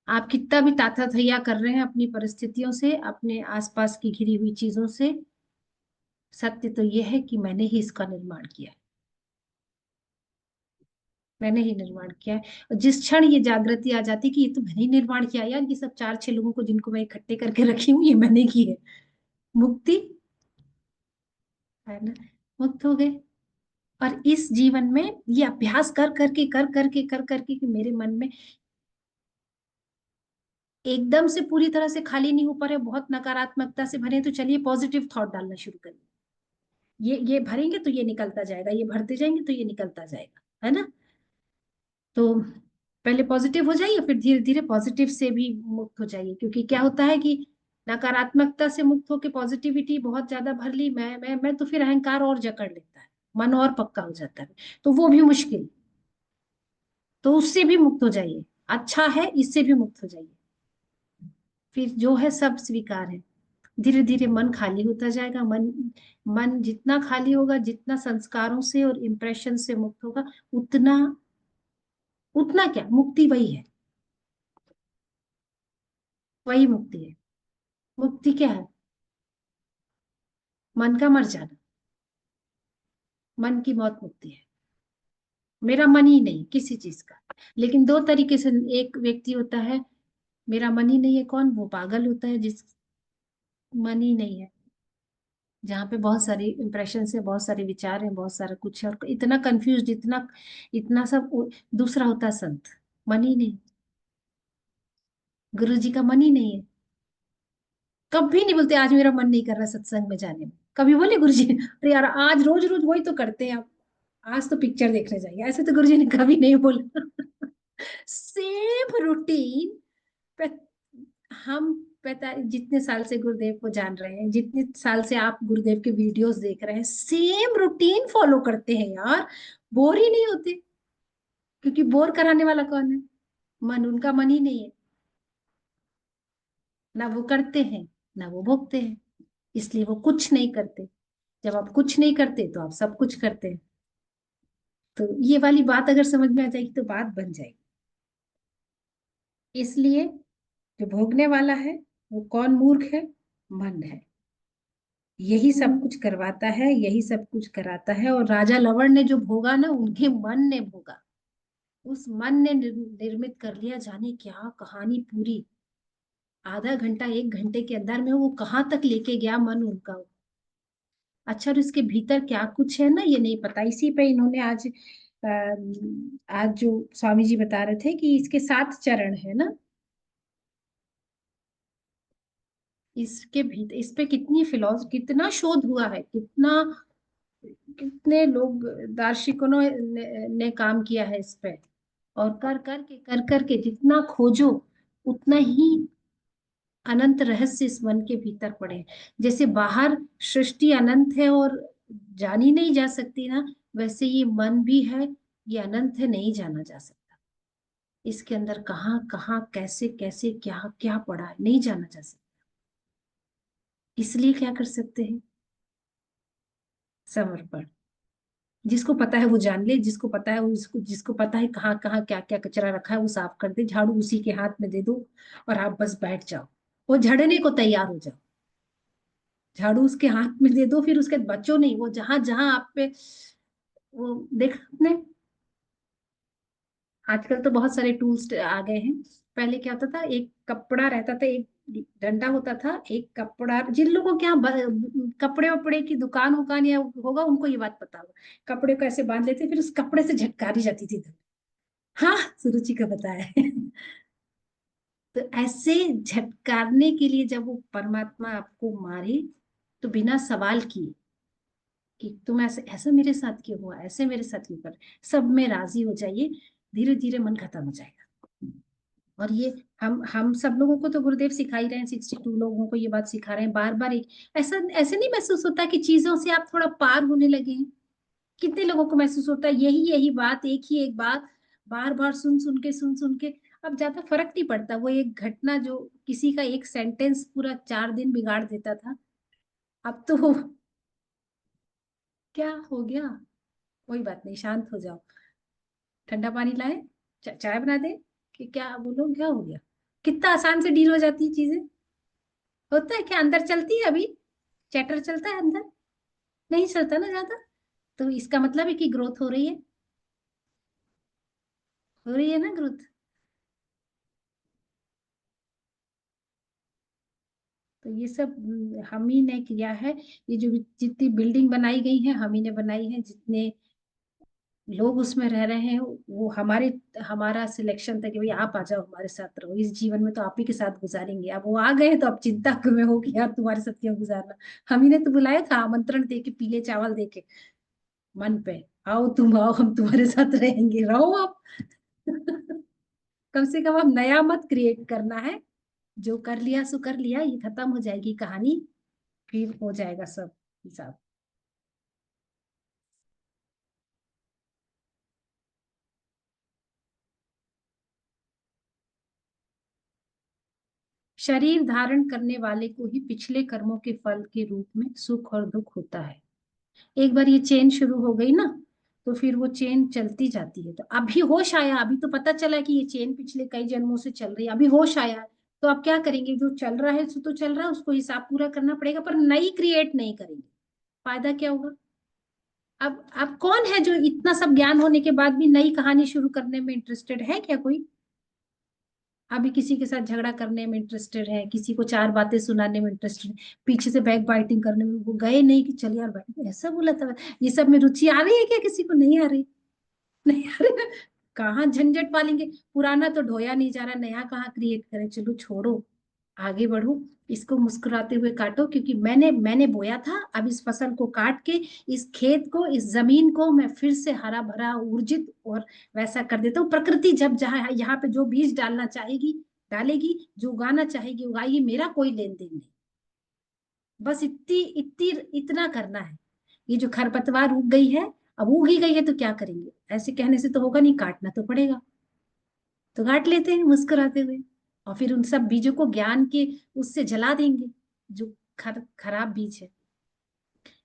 आप कितना भी ताता-थैया कर रहे हैं अपनी परिस्थितियों से, अपने आसपास की घिरी हुई चीजों से, सत्य तो यह है कि मैंने ही इसका निर्माण किया है, मैंने ही निर्माण किया है। और जिस क्षण ये जागृति आ जाती कि ये तो मैंने ही निर्माण किया यार, ये सब 4-6 लोगों को जिनको मैं इकट्ठे करके रखी हूँ, ये मैंने की है, मुक्ति है ना, मुक्त हो गए। और इस जीवन में ये अभ्यास कर करके कि मेरे मन में एकदम से पूरी तरह से खाली नहीं हो पा रहे, बहुत नकारात्मकता से भरे, तो चलिए पॉजिटिव थॉट डालना शुरू करिए। ये भरेंगे तो ये निकलता जाएगा, ये भरते जाएंगे तो ये निकलता जाएगा, है ना। तो पहले पॉजिटिव हो जाइए, फिर धीरे धीरे पॉजिटिव से भी मुक्त हो जाइए। क्योंकि क्या होता है कि नकारात्मकता से मुक्त होके पॉजिटिविटी बहुत ज्यादा भर ली, मैं, तो फिर अहंकार और जकड़ लेता है, मन और पक्का हो जाता है, तो वो भी मुश्किल। तो उससे भी मुक्त हो जाइए, अच्छा है, इससे भी मुक्त हो जाइए। फिर जो है सब स्वीकार है। धीरे धीरे मन खाली होता जाएगा। मन मन जितना खाली होगा, जितना संस्कारों से और इम्प्रेशन से मुक्त होगा, उतना उतना क्या, मुक्ति वही है, वही मुक्ति है। मुक्ति क्या है? मन का मर जाना, मन की मौत मुक्ति है। मेरा मन ही नहीं किसी चीज का। लेकिन दो तरीके से, एक व्यक्ति होता है मेरा मन ही नहीं है, कौन? वो पागल होता है जिस मन ही नहीं है, जहाँ पे बहुत सारी इंप्रेशन है, बहुत सारे विचार हैं, बहुत सारा कुछ है, और इतना कंफ्यूज, इतना इतना सब। दूसरा होता है संत, मन ही नहीं, गुरु जी का मन ही नहीं है। कभी नहीं बोलते आज मेरा मन नहीं कर रहा सत्संग में जाने में, कभी बोले गुरु जी अरे यार आज रोज रोज वही तो करते हैं आप, आज तो पिक्चर देखने जाइए, ऐसे तो गुरु जी ने कभी नहीं बोला। Same routine. हम पता, जितने साल से गुरुदेव को जान रहे हैं, जितने साल से आप गुरुदेव के वीडियोस देख रहे हैं, सेम रूटीन फॉलो करते हैं यार, बोर ही नहीं होते। क्योंकि बोर कराने वाला कौन है? मन, उनका मन ही नहीं है। ना वो करते हैं, ना वो भोगते हैं, इसलिए वो कुछ नहीं करते। जब आप कुछ नहीं करते तो आप सब कुछ करते हैं। तो ये वाली बात अगर समझ में आ जाएगी तो बात बन जाएगी। इसलिए जो भोगने वाला है वो कौन मूर्ख है? मन है। यही सब कुछ करवाता है, यही सब कुछ कराता है। और राजा लवण ने जो भोगा ना, उनके मन ने भोगा। उस मन ने निर्मित कर लिया जाने क्या कहानी पूरी। आधा घंटा 1 घंटे के अंदर में वो कहाँ तक लेके गया मन उनका। अच्छा, और इसके भीतर क्या कुछ है ना, ये नहीं पता। इसी पे इन्होंने आज जो स्वामी जी बता रहे थे कि इसके 7 चरण है ना, इसके भीतर, इस पे कितनी फिलॉसफी, कितना शोध हुआ है, कितने लोग दार्शनिकों ने काम किया है इस पे। और कर करके जितना खोजो उतना ही अनंत रहस्य इस मन के भीतर पड़े हैं। जैसे बाहर सृष्टि अनंत है और जानी नहीं जा सकती ना, वैसे ये मन भी है, ये अनंत है, नहीं जाना जा सकता। इसके अंदर कहाँ कहाँ कैसे कैसे क्या क्या पड़ा है, नहीं जाना जा सकता। इसलिए क्या कर सकते हैं? समर्पण। जिसको पता है वो जान ले, जिसको पता है उसको, जिसको पता है कहाँ कहाँ क्या क्या कचरा रखा है वो साफ कर दे, झाड़ू उसी के हाथ में दे दो और आप बस बैठ जाओ, वो झड़ने को तैयार हो जाओ। झाड़ू उसके हाथ में दे दो, फिर उसके बच्चों नहीं, वो जहां जहां आप पे वो देख आपने, आजकल तो बहुत सारे टूल्स आ गए हैं। पहले क्या होता था, एक कपड़ा रहता था, एक डंडा होता था, एक कपड़ा, जिन लोगों के यहाँ कपड़े वपड़े की दुकान उकान या होगा उनको ये बात पता होगा, कपड़े को ऐसे बांध लेते फिर उस कपड़े से झटकारी जाती थी। हाँ, सुरुचि का बताया है। तो ऐसे झटकारने के लिए जब वो परमात्मा आपको मारे, तो बिना सवाल किए कि तुम ऐसे ऐसा मेरे साथ क्यों हुआ, ऐसे मेरे साथ क्यों कर, सब में राजी हो जाइए, धीरे धीरे मन खत्म हो जाएगा। और ये हम सब लोगों को तो गुरुदेव सिखा ही रहे हैं, 62 लोगों को ये बात सिखा रहे हैं बार बार। एक ऐसा ऐसे नहीं महसूस होता कि चीजों से आप थोड़ा पार होने लगे हैं? कितने लोगों को महसूस होता है यही यही बात, एक ही एक बात बार बार सुन सुन के अब ज्यादा फर्क नहीं पड़ता। वो एक घटना जो किसी का एक सेंटेंस पूरा 4 दिन बिगाड़ देता था, अब तो क्या हो गया, कोई बात नहीं, शांत हो जाओ, ठंडा पानी लाए, चाय बना दे, कि क्या बोलो, क्या हो गया, कितना आसान से डील हो जाती है चीजें। होता है क्या अंदर चलती है अभी, चैटर चलता है अंदर, नहीं चलता ना ज्यादा। तो इसका मतलब है कि ग्रोथ हो रही है ना ग्रोथ। तो ये सब हम ही ने किया है। ये जो जितनी बिल्डिंग बनाई गई है हम ही ने बनाई है, जितने लोग उसमें रह रहे हैं वो हमारे, हमारा सिलेक्शन था कि भाई आप आ जाओ हमारे साथ रहो, इस जीवन में तो आप ही के साथ गुजारेंगे। अब वो आ गए हैं तो अब चिंता में हो कि यार तुम्हारे साथ क्यों गुजारना। हम ही ने तो बुलाया था, आमंत्रण दे के, पीले चावल दे के मन पे, आओ तुम आओ, हम तुम्हारे साथ रहेंगे, रहो आप। कम से कम अब नया मत क्रिएट करना है, जो कर लिया सो कर लिया, ये खत्म हो जाएगी कहानी, फिर हो जाएगा सब हिसाब। शरीर धारण करने वाले को ही पिछले कर्मों के फल के रूप में सुख और दुख होता है। एक बार ये चेन शुरू हो गई ना, तो फिर वो चेन चलती जाती है। तो अभी होश आया, अभी तो पता चला कि ये चेन पिछले कई जन्मों से चल रही है, अभी होश आया है, तो आप क्या करेंगे, जो चल रहा है सो तो चल रहा है, उसको हिसाब पूरा करना पड़ेगा, पर नई क्रिएट नहीं करेंगे। फायदा क्या होगा? अब कौन है जो इतना सब ज्ञान होने के बाद भी नई कहानी शुरू करने में इंटरेस्टेड है क्या कोई? अभी किसी के साथ झगड़ा करने में इंटरेस्टेड है, किसी को चार बातें सुनाने में इंटरेस्टेड है, पीछे से बैक बाइटिंग करने में, वो गए नहीं कि चल यार भाई ऐसा बोला था, ये सब में रुचि आ रही है क्या? किसी को नहीं आ रही? नहीं आ रही ना? कहाँ झंझट पालेंगे, पुराना तो ढोया नहीं जा रहा, नया कहाँ क्रिएट करें, चलो छोड़ो, आगे बढ़ो, इसको मुस्कुराते हुए काटो, क्योंकि मैंने मैंने बोया था, अब इस फसल को काट के इस खेत को, इस जमीन को मैं फिर से हरा भरा ऊर्जित और वैसा कर देता हूँ। प्रकृति जब जहाँ यहाँ पे जो बीज डालना चाहेगी डालेगी, जो उगाना चाहेगी उगाएगी, मेरा कोई लेन देन नहीं। बस इतनी इतनी इतना करना है। ये जो खरपतवार उग गई है, अब उग ही गई है तो क्या करेंगे, ऐसे कहने से तो होगा नहीं, काटना तो पड़ेगा, तो काट लेते हैं मुस्कुराते हुए, और फिर उन सब बीजों को ज्ञान के उससे जला देंगे, जो खराब बीज है।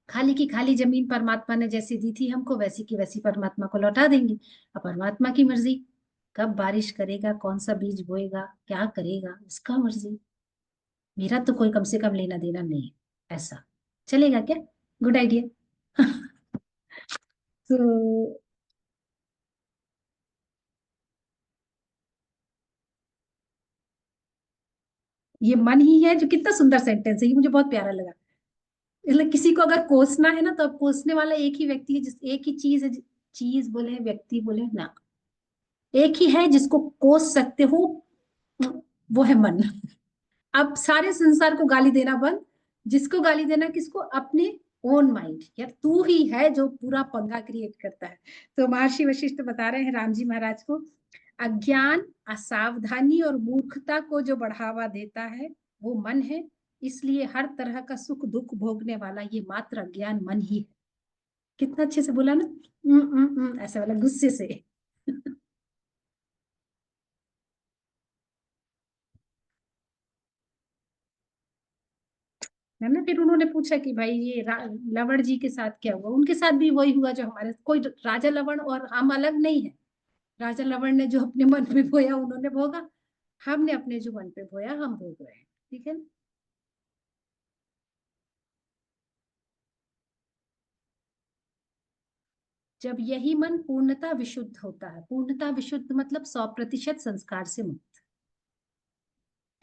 खाली की खाली जमीन परमात्मा ने जैसी दी थी हमको, वैसी की वैसी परमात्मा को लौटा देंगे। अब परमात्मा की मर्जी, कब बारिश करेगा, कौन सा बीज बोएगा, क्या करेगा, उसका मर्जी, मेरा तो कोई कम से कम लेना देना नहीं है। ऐसा चलेगा क्या? Good idea. तो ये मन ही है, जो कितना सुंदर सेंटेंस है, ये मुझे बहुत प्यारा लगा। मतलब किसी को अगर कोसना है ना, तो अब कोसने वाला एक ही व्यक्ति है, जिस एक ही चीज है, चीज बोले व्यक्ति बोले ना, एक ही है जिसको कोस सकते हो, वो है मन। अब सारे संसार को गाली देना बंद, जिसको गाली देना, किसको? अपने ओन माइंड, यार तू ही है जो पूरा पंगा क्रिएट करता है। तो महर्षि वशिष्ठ बता रहे हैं राम जी महाराज को, अज्ञान, असावधानी और मूर्खता को जो बढ़ावा देता है वो मन है, इसलिए हर तरह का सुख दुख भोगने वाला ये मात्र अज्ञान मन ही है। कितना अच्छे से बोला ना, ऐसा वाला गुस्से से। है ना। फिर उन्होंने पूछा कि भाई ये लवण जी के साथ क्या हुआ। उनके साथ भी वही हुआ जो हमारे, कोई राजा लवण और हम अलग नहीं है। राजा लवण ने जो अपने मन में बोया उन्होंने भोगा, हमने अपने जो मन पे बोया हम भोग रहे हैं। ठीक है ना। जब यही मन पूर्णता विशुद्ध होता है, पूर्णता विशुद्ध मतलब 100% संस्कार से मुक्त,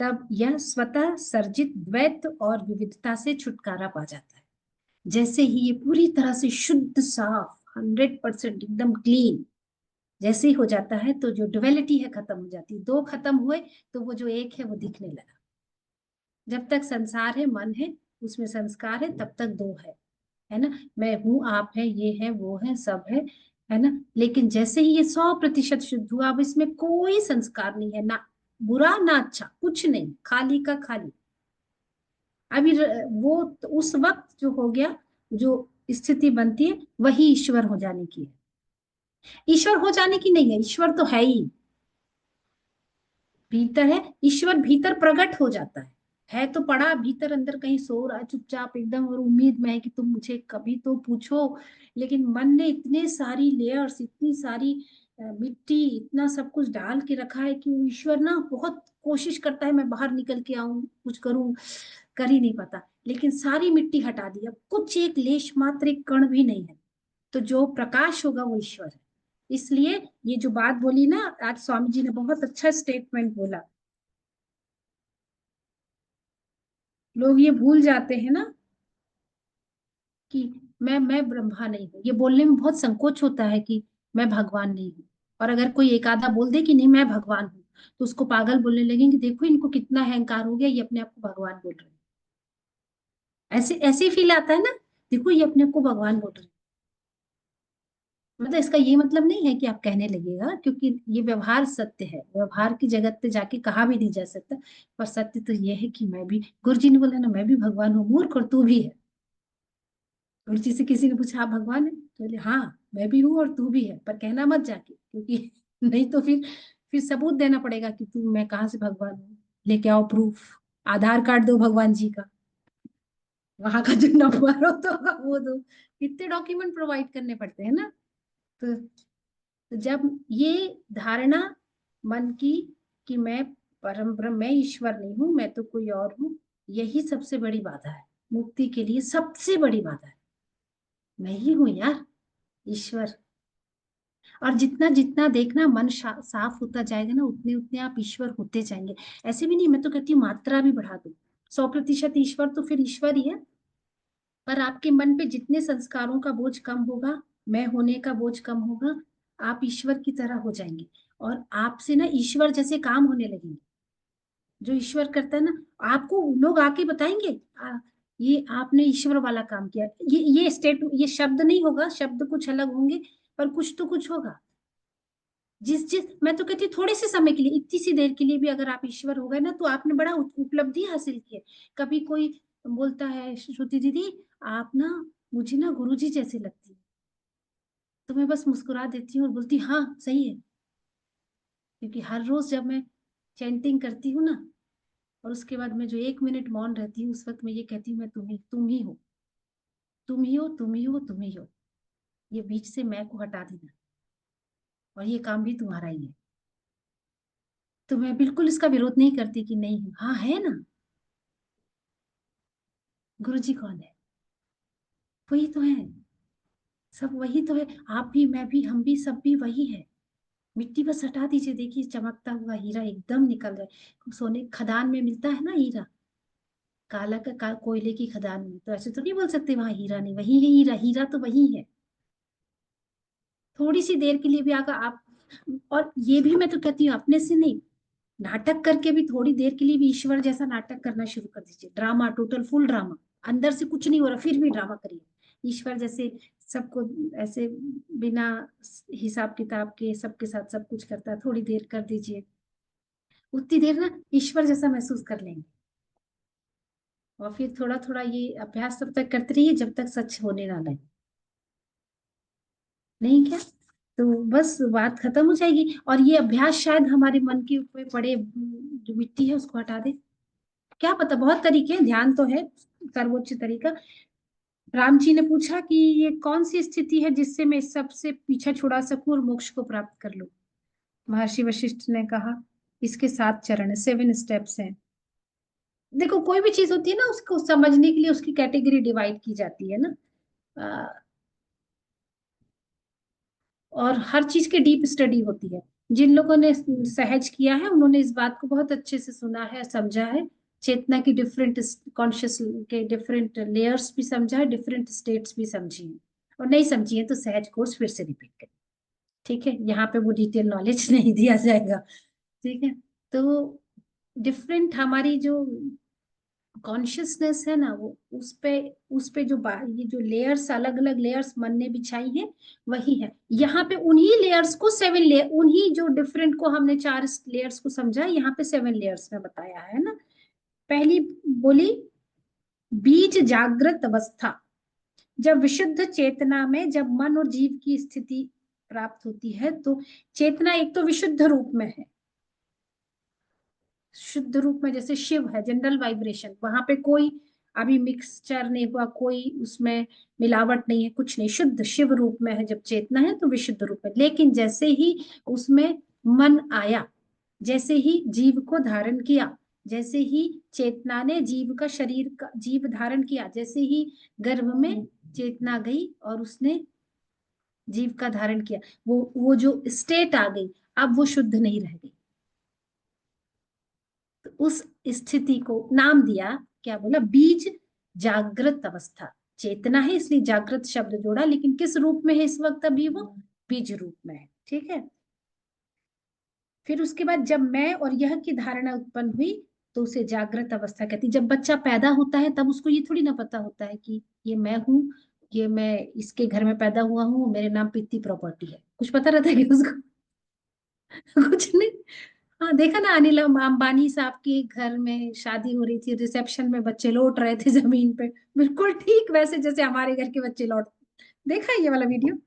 तब यह स्वतः सर्जित द्वैत और विविधता से छुटकारा पा जाता है। जैसे ही ये पूरी तरह से शुद्ध साफ 100% एकदम क्लीन जैसे ही हो जाता है, तो जो डुअलिटी है खत्म हो जाती है। दो खत्म हुए तो वो जो एक है वो दिखने लगा। जब तक संसार है, मन है, उसमें संस्कार है, तब तक दो है ना। मैं हूं, आप है, ये है, वो है, सब है ना। लेकिन जैसे ही ये 100% शुद्ध हुआ, अब इसमें कोई संस्कार नहीं है, ना बुरा ना अच्छा, कुछ नहीं, खाली का खाली। अभी वो तो उस वक्त जो हो गया, जो स्थिति बनती है, वही ईश्वर हो जाने की है। ईश्वर हो जाने की नहीं है, ईश्वर तो है ही, भीतर है। ईश्वर भीतर प्रकट हो जाता है तो पड़ा भीतर अंदर कहीं सो रहा है चुपचाप एकदम, और उम्मीद में है कि तुम मुझे कभी तो पूछो। लेकिन मन ने इतने सारी लेयर्स, इतनी सारी मिट्टी, इतना सब कुछ डाल के रखा है कि वो ईश्वर ना बहुत कोशिश करता है मैं बाहर निकल के आऊं, कुछ करूं, कर ही नहीं पाता। लेकिन सारी मिट्टी हटा दी, अब कुछ एक लेश मात्र, एक कण भी नहीं है। तो जो प्रकाश होगा वो ईश्वर है। इसलिए ये जो बात बोली ना आज स्वामी जी ने, बहुत अच्छा स्टेटमेंट बोला। लोग ये भूल जाते हैं ना कि मैं ब्रह्मा नहीं हूँ। ये बोलने में बहुत संकोच होता है कि मैं भगवान नहीं हूँ। और अगर कोई एक आधा बोल दे कि नहीं मैं भगवान हूँ, तो उसको पागल बोलने लगेंगे, देखो इनको कितना अहंकार हो गया, ये अपने आप को भगवान बोल रहे हैं। ऐसे ऐसे ही फील आता है ना, देखो ये अपने आप को भगवान बोल रहे हैं। मतलब इसका ये मतलब नहीं है कि आप कहने लगेगा, क्योंकि ये व्यवहार सत्य है, व्यवहार की जगत पे जाके कहा भी नहीं जा सकता। पर सत्य तो ये है कि मैं भी, गुरु जी ने बोला ना, मैं भी भगवान हूँ मूर्ख, और तू भी है। गुरु जी से किसी ने पूछा आप भगवान है, तो बोले हाँ मैं भी हूँ और तू भी है, पर कहना मत जाके, क्योंकि नहीं तो फिर सबूत देना पड़ेगा कि तू, मैं कहाँ से भगवान हूँ, लेके आओ प्रूफ, आधार कार्ड दो भगवान जी का, वहां का जो नंबर हो तो वो दो। कितने डॉक्यूमेंट प्रोवाइड करने पड़ते हैं ना। तो जब ये धारणा मन की कि मैं परम ब्रह्म, मैं ईश्वर नहीं हूं, मैं तो कोई और हूं, यही सबसे बड़ी बाधा है मुक्ति के लिए। सबसे बड़ी बाधा है मैं ही हूं यार, ईश्वर। और जितना जितना देखना मन साफ होता जाएगा ना, उतने उतने आप ईश्वर होते जाएंगे। ऐसे भी नहीं, मैं तो कहती हूँ मात्रा भी बढ़ा दो। 100% ईश्वर तो फिर ईश्वर ही है। पर आपके मन पे जितने संस्कारों का बोझ कम होगा, मैं होने का बोझ कम होगा, आप ईश्वर की तरह हो जाएंगे। और आपसे ना ईश्वर जैसे काम होने लगेंगे। जो ईश्वर करता है ना, आपको लोग आके बताएंगे ये आपने ईश्वर वाला काम किया। ये स्टेट, ये शब्द नहीं होगा, शब्द कुछ अलग होंगे, पर कुछ तो कुछ होगा। जिस जिस मैं तो कहती हूँ थोड़े से समय के लिए, इतनी सी देर के लिए भी अगर आप ईश्वर हो गए ना, तो आपने बड़ा उपलब्धि हासिल की है। कभी कोई बोलता है श्रुति दीदी आप ना, मुझे ना गुरुजी जैसे लगती है, तो मैं बस मुस्कुरा देती हूँ और बोलती हाँ सही है। क्योंकि हर रोज जब मैं चैंटिंग करती हूँ ना, और उसके बाद मैं जो 1 मिनट मौन रहती हूँ, उस वक्त मैं ये कहती हूँ मैं तुम ही हो, तुम ही हो, तुम ही हो, तुम ही हो। ये बीच से मैं को हटा देना, और ये काम भी तुम्हारा ही है। तो मैं बिल्कुल इसका विरोध नहीं करती कि नहीं हूँ, हाँ है ना। गुरु जी कौन है? वही तो है, सब वही तो है। आप भी, मैं भी, हम भी, सब भी वही है। मिट्टी बस हटा दीजिए, देखिए चमकता हुआ हीरा एकदम निकल जाए। सोने खदान में मिलता है ना हीरा, काला का कोयले की खदान में, तो ऐसे तो नहीं बोल सकते वहां हीरा नहीं, वही है हीरा, हीरा तो वही है। थोड़ी सी देर के लिए भी अगर आप, और ये भी मैं तो कहती हूँ अपने से नहीं, नाटक करके भी थोड़ी देर के लिए भी ईश्वर जैसा नाटक करना शुरू कर दीजिए। ड्रामा, टोटल फुल ड्रामा, अंदर से कुछ नहीं हो रहा फिर भी ड्रामा करिए ईश्वर जैसे। सबको ऐसे बिना हिसाब किताब के सबके साथ सब कुछ करता है, थोड़ी देर कर दीजिए, उतनी देर ना ईश्वर जैसा महसूस कर लेंगे। और फिर थोड़ा थोड़ा ये अभ्यास तब तक करते रहिए जब तक सच होने ना लगे। नहीं क्या, तो बस बात खत्म हो जाएगी। और ये अभ्यास शायद हमारे मन के ऊपर पड़े जो मिट्टी है उसको हटा दे। क्या पता, बहुत तरीके हैं, ध्यान तो है, सर्वोच्च तरीका। राम जी ने पूछा कि ये कौन सी स्थिति है जिससे मैं इस सबसे पीछा छुड़ा सकूं और मोक्ष को प्राप्त कर लूं। महर्षि वशिष्ठ ने कहा इसके 7 चरण है, 7 स्टेप्स हैं। देखो कोई भी चीज होती है ना, उसको समझने के लिए उसकी कैटेगरी डिवाइड की जाती है ना। और हर चीज की डीप स्टडी होती है। जिन लोगों ने सहज किया है उन्होंने इस बात को बहुत अच्छे से सुना है, समझा है। चेतना की डिफरेंट कॉन्शियस के डिफरेंट लेयर्स भी समझा है, डिफरेंट स्टेट्स भी समझी है। और नहीं समझी है तो सहज कोर्स फिर से रिपीट करें। ठीक है, यहाँ पे वो डिटेल नॉलेज नहीं दिया जाएगा। ठीक है, तो डिफरेंट हमारी जो कॉन्शियसनेस है ना, वो उस पे जो ये जो लेयर्स, अलग अलग लेयर्स मन ने बिछाई है, वही है। यहाँ पे उन्हीं लेयर्स को 7 लेयर, उन्हीं जो डिफरेंट को हमने 4 लेयर्स को समझा, यहाँ पे 7 लेयर्स में बताया है ना। पहली बोली बीज जागृत अवस्था। जब विशुद्ध चेतना में जब मन और जीव की स्थिति प्राप्त होती है तो चेतना एक तो विशुद्ध रूप में है, शुद्ध रूप में, जैसे शिव है, जनरल वाइब्रेशन, वहां पे कोई अभी मिक्सचर नहीं हुआ, कोई उसमें मिलावट नहीं है, कुछ नहीं, शुद्ध शिव रूप में है जब चेतना है तो विशुद्ध रूप में। लेकिन जैसे ही उसमें मन आया, जैसे ही जीव को धारण किया, जैसे ही चेतना ने जीव का शरीर का जीव धारण किया, जैसे ही गर्भ में चेतना गई और उसने जीव का धारण किया, वो जो स्टेट आ गई, अब वो शुद्ध नहीं रह गई। तो उस स्थिति को नाम दिया, क्या बोला, बीज जागृत अवस्था। चेतना है इसलिए जागृत शब्द जोड़ा, लेकिन किस रूप में है इस वक्त अभी वो, बीज रूप में है। ठीक है, फिर उसके बाद जब मैं और यह की धारणा उत्पन्न हुई तो उसे जागृत अवस्था कहती। जब बच्चा पैदा होता है तब उसको ये थोड़ी ना पता होता है कि ये मैं हूँ, ये मैं इसके घर में पैदा हुआ हूँ, मेरे नाम पे इतनी प्रॉपर्टी है, कुछ पता रहता है कि उसको? कुछ नहीं। हाँ, देखा ना, अनिल अंबानी साहब के घर में शादी हो रही थी, रिसेप्शन में बच्चे लौट रहे थे जमीन पे, बिल्कुल ठीक वैसे जैसे हमारे घर के बच्चे लौट। देखा ये वाला वीडियो?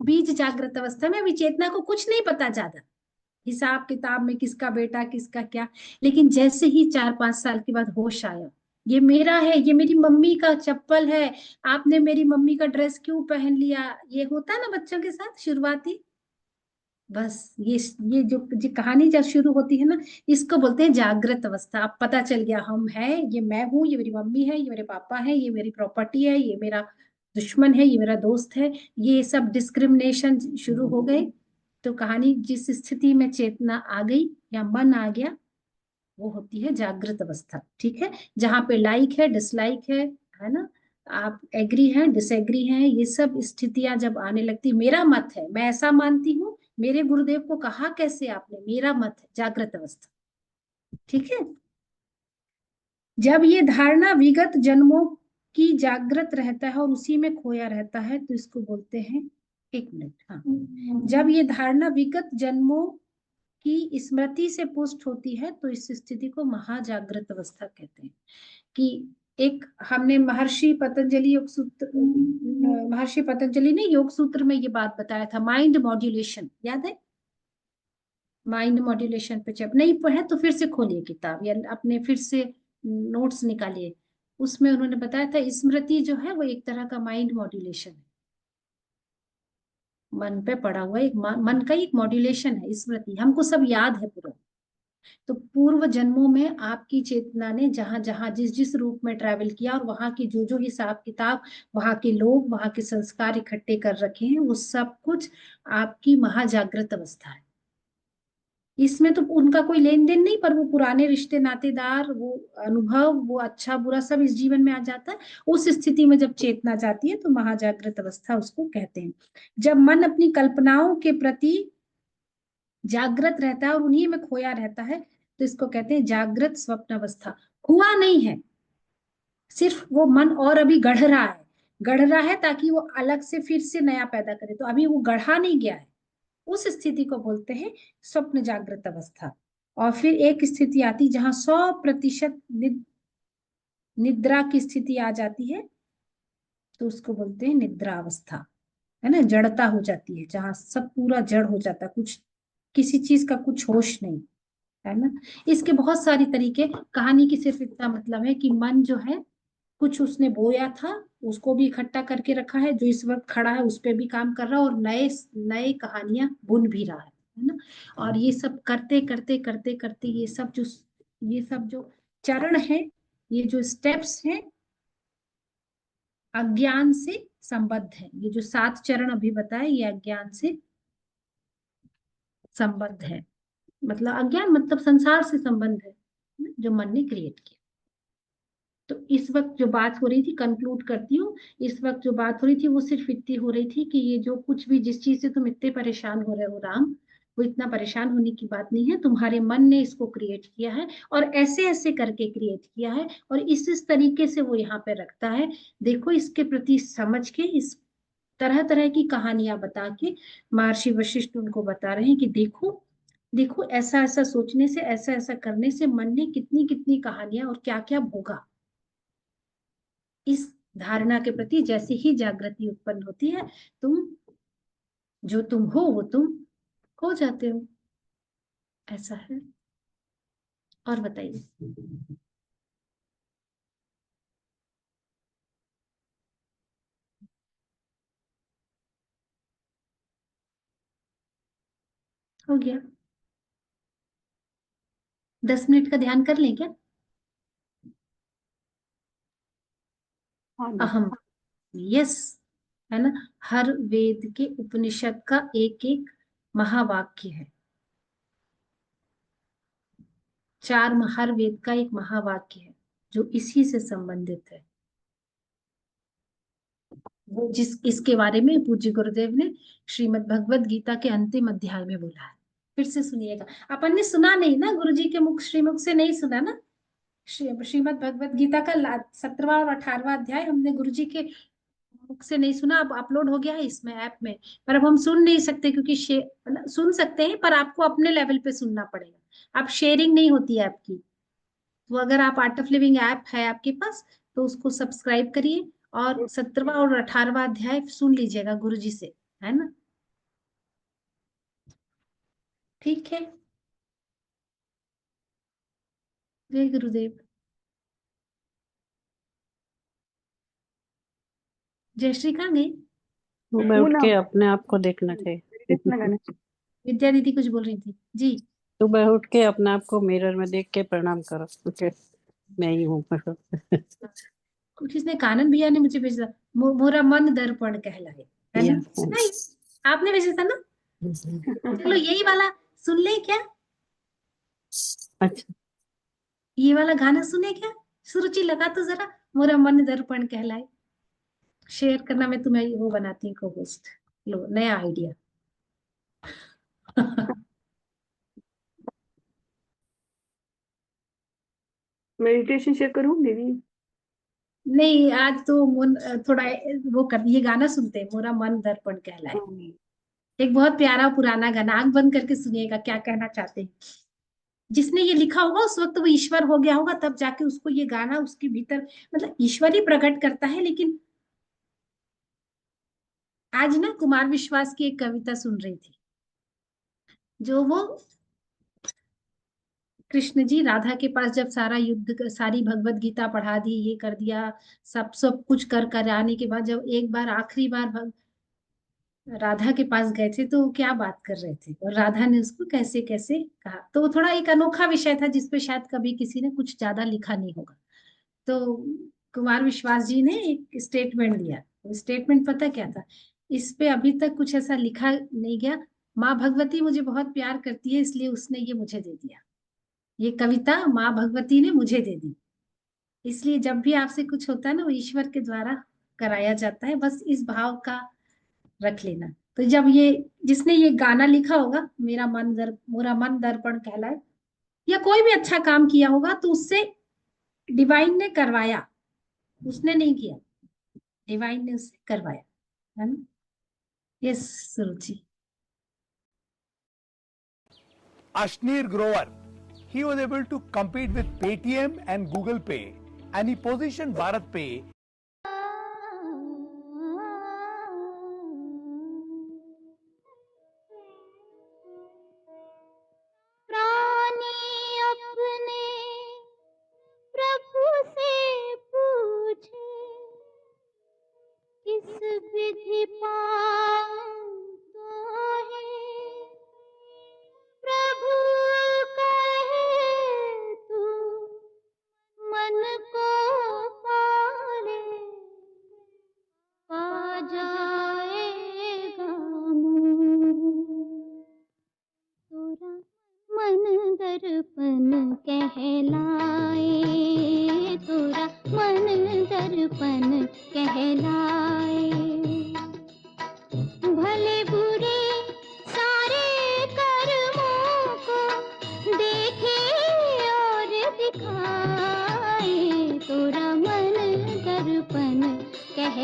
बीज जागृत अवस्था में अभी चेतना को कुछ नहीं पता ज्यादा, हिसाब किताब में किसका बेटा किसका क्या। लेकिन जैसे ही 4-5 साल के बाद होश आया, ये मेरा है, ये मेरी मम्मी का चप्पल है, आपने मेरी मम्मी का ड्रेस क्यों पहन लिया, ये होता है ना बच्चों के साथ शुरुआती। बस ये जो कहानी जब शुरू होती है ना, इसको बोलते हैं जागृत अवस्था। अब पता चल गया हम है, ये मैं हूँ, ये मेरी मम्मी है, ये मेरे पापा है, ये मेरी प्रॉपर्टी है, ये मेरा दुश्मन है, ये मेरा दोस्त है, ये सब डिस्क्रिमिनेशन शुरू हो गए। तो कहानी जिस स्थिति में चेतना आ गई या मन आ गया, वो होती है जागृत अवस्था। ठीक है, जहाँ पे लाइक है, डिसलाइक है ना, आप एग्री हैं, डिसएग्री हैं, ये सब स्थितियां जब आने लगती, मेरा मत है, मैं ऐसा मानती हूँ, मेरे गुरुदेव को कहा कैसे आपने, मेरा मत है, जागृत अवस्था। ठीक है, जब ये धारणा विगत जन्मों की जागृत रहता है और उसी में खोया रहता है तो इसको बोलते हैं, 1 मिनट, हाँ, जब ये धारणा विगत जन्मों की स्मृति से पुष्ट होती है तो इस स्थिति को महाजागृत अवस्था कहते हैं। कि एक हमने महर्षि पतंजलि ने योग सूत्र में ये बात बताया था, माइंड मॉड्यूलेशन, याद है? माइंड मॉड्यूलेशन पे जब नहीं पढ़े तो फिर से खोलिए किताब या अपने फिर से नोट्स निकालिए। उसमें उन्होंने बताया था स्मृति जो है वो एक तरह का माइंड मॉड्यूलेशन है, मन पे पड़ा हुआ एक मन का एक मॉड्यूलेशन है स्मृति, हमको सब याद है पूरा। तो पूर्व जन्मों में आपकी चेतना ने जहां जहां जिस जिस रूप में ट्रैवल किया और वहां की जो जो हिसाब किताब, वहां के लोग, वहां के संस्कार इकट्ठे कर रखे हैं, वो सब कुछ आपकी महाजागृत अवस्था है। इसमें तो उनका कोई लेन देन नहीं, पर वो पुराने रिश्ते नातेदार, वो अनुभव, वो अच्छा बुरा सब इस जीवन में आ जाता है। उस स्थिति में जब चेतना जाती है तो महाजागृत अवस्था उसको कहते हैं। जब मन अपनी कल्पनाओं के प्रति जागृत रहता है और उन्हीं में खोया रहता है तो इसको कहते हैं जागृत स्वप्न अवस्था। हुआ नहीं है, सिर्फ वो मन और अभी गढ़ रहा है ताकि वो अलग से फिर से नया पैदा करे, तो अभी वो गढ़ा नहीं गया है। उस स्थिति को बोलते हैं स्वप्न जागृत अवस्था। और फिर एक स्थिति आती जहां 100% निद्रा की स्थिति आ जाती है तो उसको बोलते हैं निद्रा अवस्था, है ना, जड़ता हो जाती है, जहां सब पूरा जड़ हो जाता है, कुछ किसी चीज का कुछ होश नहीं, है ना। इसके बहुत सारी तरीके, कहानी की सिर्फ इतना मतलब है कि मन जो है कुछ उसने बोया था, उसको भी इकट्ठा करके रखा है, जो इस वक्त खड़ा है उस पे भी काम कर रहा है, और नए नए कहानियां बुन भी रहा है ना। और ये सब करते करते करते करते ये सब जो चरण है, ये जो स्टेप्स हैं, अज्ञान से संबद्ध है। ये जो 7 चरण अभी बताए, ये अज्ञान से संबद्ध है। मतलब अज्ञान मतलब संसार से संबंध है, जो मन ने क्रिएट किया। तो इस वक्त जो बात हो रही थी, कंक्लूड करती हूँ, इस वक्त जो बात हो रही थी वो सिर्फ इतनी हो रही थी कि ये जो कुछ भी, जिस चीज से तुम इतने परेशान हो रहे हो राम, वो इतना परेशान होने की बात नहीं है। तुम्हारे मन ने इसको क्रिएट किया है, और ऐसे ऐसे करके क्रिएट किया है, और इस तरीके से वो यहाँ पे रखता है। देखो, इसके प्रति समझ के, इस तरह तरह की कहानियां बता के महर्षि वशिष्ठ उनको बता रहे हैं कि देखो देखो, ऐसा ऐसा सोचने से, ऐसा ऐसा करने से मन ने कितनी कितनी कहानियां और क्या क्या भोगा। इस धारणा के प्रति जैसे ही जागृति उत्पन्न होती है, तुम जो तुम हो वो तुम हो जाते हो। ऐसा है। और बताइए। हो गया। 10 मिनट का ध्यान कर लें क्या? हाँ जी। अहम। यस। है ना। हर वेद के उपनिषद का एक एक महावाक्य है। हर वेद का एक महावाक्य है जो इसी से संबंधित है। वो जिस इसके बारे में पूज्य गुरुदेव ने श्रीमद् भगवत गीता के अंतिम अध्याय में बोला है। फिर से सुनिएगा। अपन ने सुना नहीं ना, गुरु जी के मुख, श्रीमुख से नहीं सुना ना। श्रीमद् भगवत गीता का 17वां और 18वां अध्याय हमने गुरु जी के मुख से नहीं सुना। अब अपलोड हो गया है इसमें, ऐप में, पर अब हम सुन नहीं सकते, क्योंकि मतलब सुन सकते हैं पर आपको अपने लेवल पे सुनना पड़ेगा। अब शेयरिंग नहीं होती है आपकी। तो अगर आप आर्ट ऑफ लिविंग ऐप है आपके पास, तो उसको सब्सक्राइब करिए, और 17वां और 18वां अध्याय सुन लीजिएगा गुरु जी से, है ना। ठीक है। जय गुरुदेव। जयश्री कहाँ गई? सुबह उठ के अपने आप को देखना चाहिए। विद्या दीदी कुछ बोल रही थी जी। सुबह उठ के अपने आप को मिरर में देख के प्रणाम करो। ओके, मैं ही हूँ। कुछ इसने, कानन भैया ने मुझे भेजा, मोरा मन दर्पण कहलाए, है ना। नहीं, आपने भेजा था ना। चलो यही वाला सुन ले क्या? अच्छा, ये वाला गाना सुने क्या? सुरुचि लगा तो जरा, मोरा मन दर्पण कहलाए। शेयर करना, मैं तुम्हें वो बनाती हूँ को होस्ट। लो, नया आइडिया। मेडिटेशन शेयर करूँ दीदी? नहीं, आज तो थोड़ा वो कर, ये गाना सुनते हैं, मोरा मन दर्पण कहलाए। एक बहुत प्यारा पुराना गाना, आंख बंद करके सुनिएगा क्या कहना चाहते हैं। जिसने ये लिखा होगा उस वक्त वो ईश्वर हो गया होगा, तब जाके उसको ये गाना उसके भीतर, मतलब ईश्वर ही प्रकट करता है। लेकिन आज ना कुमार विश्वास की एक कविता सुन रही थी, जो वो कृष्ण जी राधा के पास जब सारा युद्ध, सारी भगवत गीता पढ़ा दी, ये कर दिया, सब सब कुछ कर आने के बाद, जब एक बार आखिरी बार राधा के पास गए थे, तो वो क्या बात कर रहे थे, और राधा ने उसको कैसे कैसे कहा। तो वो थोड़ा एक अनोखा विषय था, जिसपे शायद कभी किसी ने कुछ ज्यादा लिखा नहीं होगा। तो कुमार विश्वास जी ने एक स्टेटमेंट दिया। स्टेटमेंट पता क्या था? इस पे अभी तक कुछ ऐसा लिखा नहीं गया। माँ भगवती मुझे बहुत प्यार करती है, इसलिए उसने ये मुझे दे दिया। ये कविता माँ भगवती ने मुझे दे दी। इसलिए जब भी आपसे कुछ होता है ना, वो ईश्वर के द्वारा कराया जाता है। बस इस भाव का रख लेना। तो जब ये, जिसने ये गाना लिखा होगा, मोरा मन दर्पण कहलाए, या कोई भी अच्छा काम किया होगा, तो उससे डिवाइन ने करवाया, उसने नहीं किया, डिवाइन ने उससे करवाया, है ना। Yes Suruchi. Ashnir Grover. He was able to compete with Paytm and Google Pay, and he positioned Bharat Pay प्राणी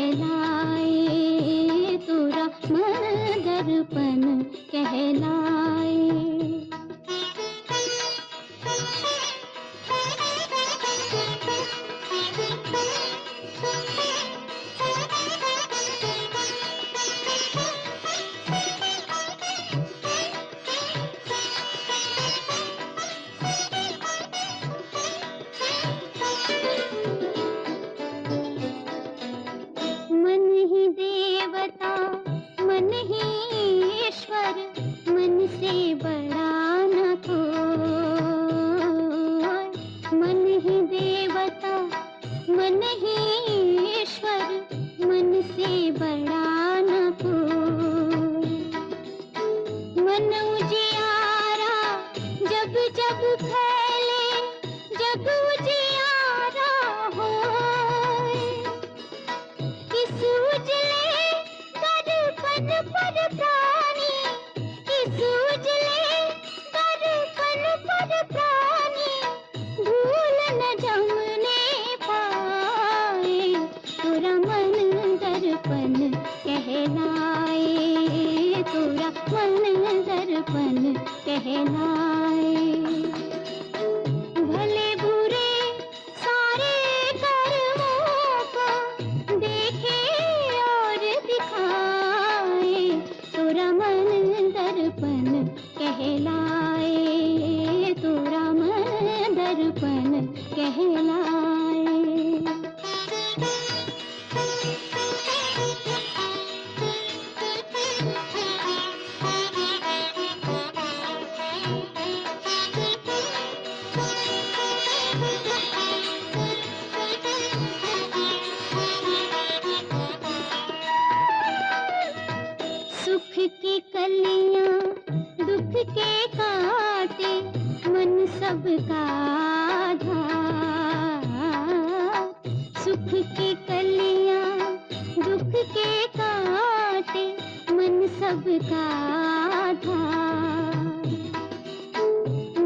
कहलाए, तोरा मन दर्पण कहलाए। मन ही देवता मन ही ईश्वर, मन से बड़ा न कोई। मन ही देवता मन ही ईश्वर, मन से बड़ा न कोई। मन उजियारा जब जब फैले, जग उजियारा होए। इस उजले दर्पण पर प्राणी, इस उजले दर्पण पर प्राणी भूल न जमने पाए। तोरा मन दर्पण कहलाए, तोरा मन दर्पण कहलाए। भले बुरे सारे कर्मों को देखे और दिखाए, तोरा मन दर्पण कहलाए, तोरा मन दर्पण कहलाए। सुख की कलियां दुख के काटे, मन सबका आधार। सुख की कलियां दुख के काटे, मन सबका आधार।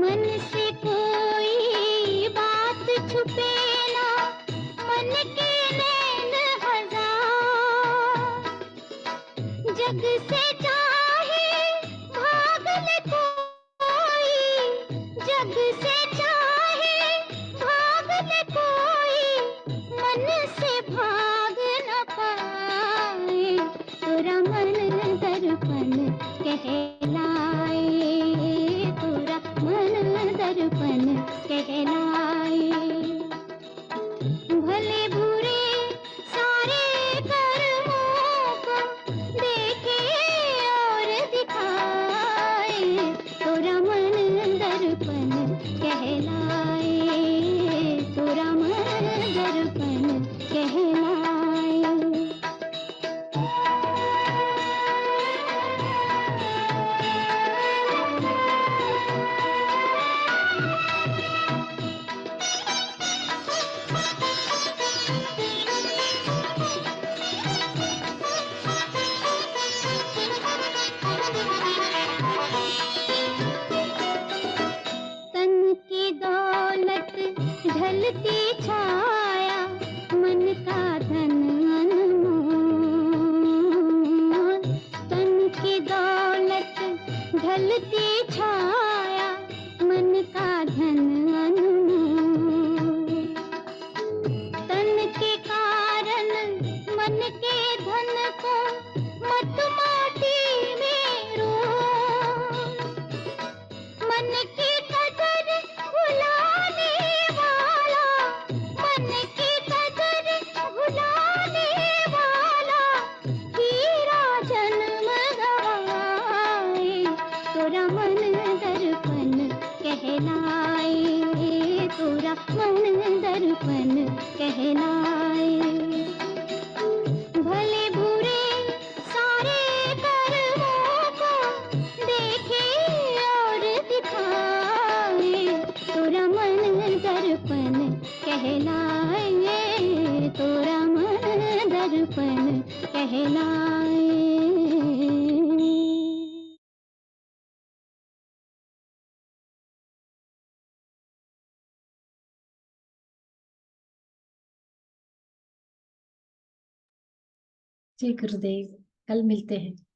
मन से कोई बात छुपे ना, मन के नैन हजार। जग से चाहे भाग ले कोई, जग से चाहे भाग ले कोई, मन से भाग न पाए। तोरा मन दर्पण कहलाए, तोरा मन दर्पण कहलाए। भले बुरे सारे कर्मों को देखे और दिखाए, तोरा मन दर्पण कहलाए, तोरा मन दर्पण कहलाए। तन की दौलत ढलती छाया, मन का धन अनमोल। तन की दौलत ढलती छाया, मन का धन अनमोल। तन के कारण मन के धन को मत माटी में रोल। मन की कदर भुलाने वाला, मन की कदर भुलाने वाला, हीरा जन्म गवाए। तोरा मन दर्पण कहलाए, तोरा मन दर्पण कहलाए। भले बुरे सारे कर्मों को देखे और दिखाए, तोरा मन दर्पण कहलाए, तोरा मन दर्पण कहलाए। जय गुरुदेव, कल मिलते हैं।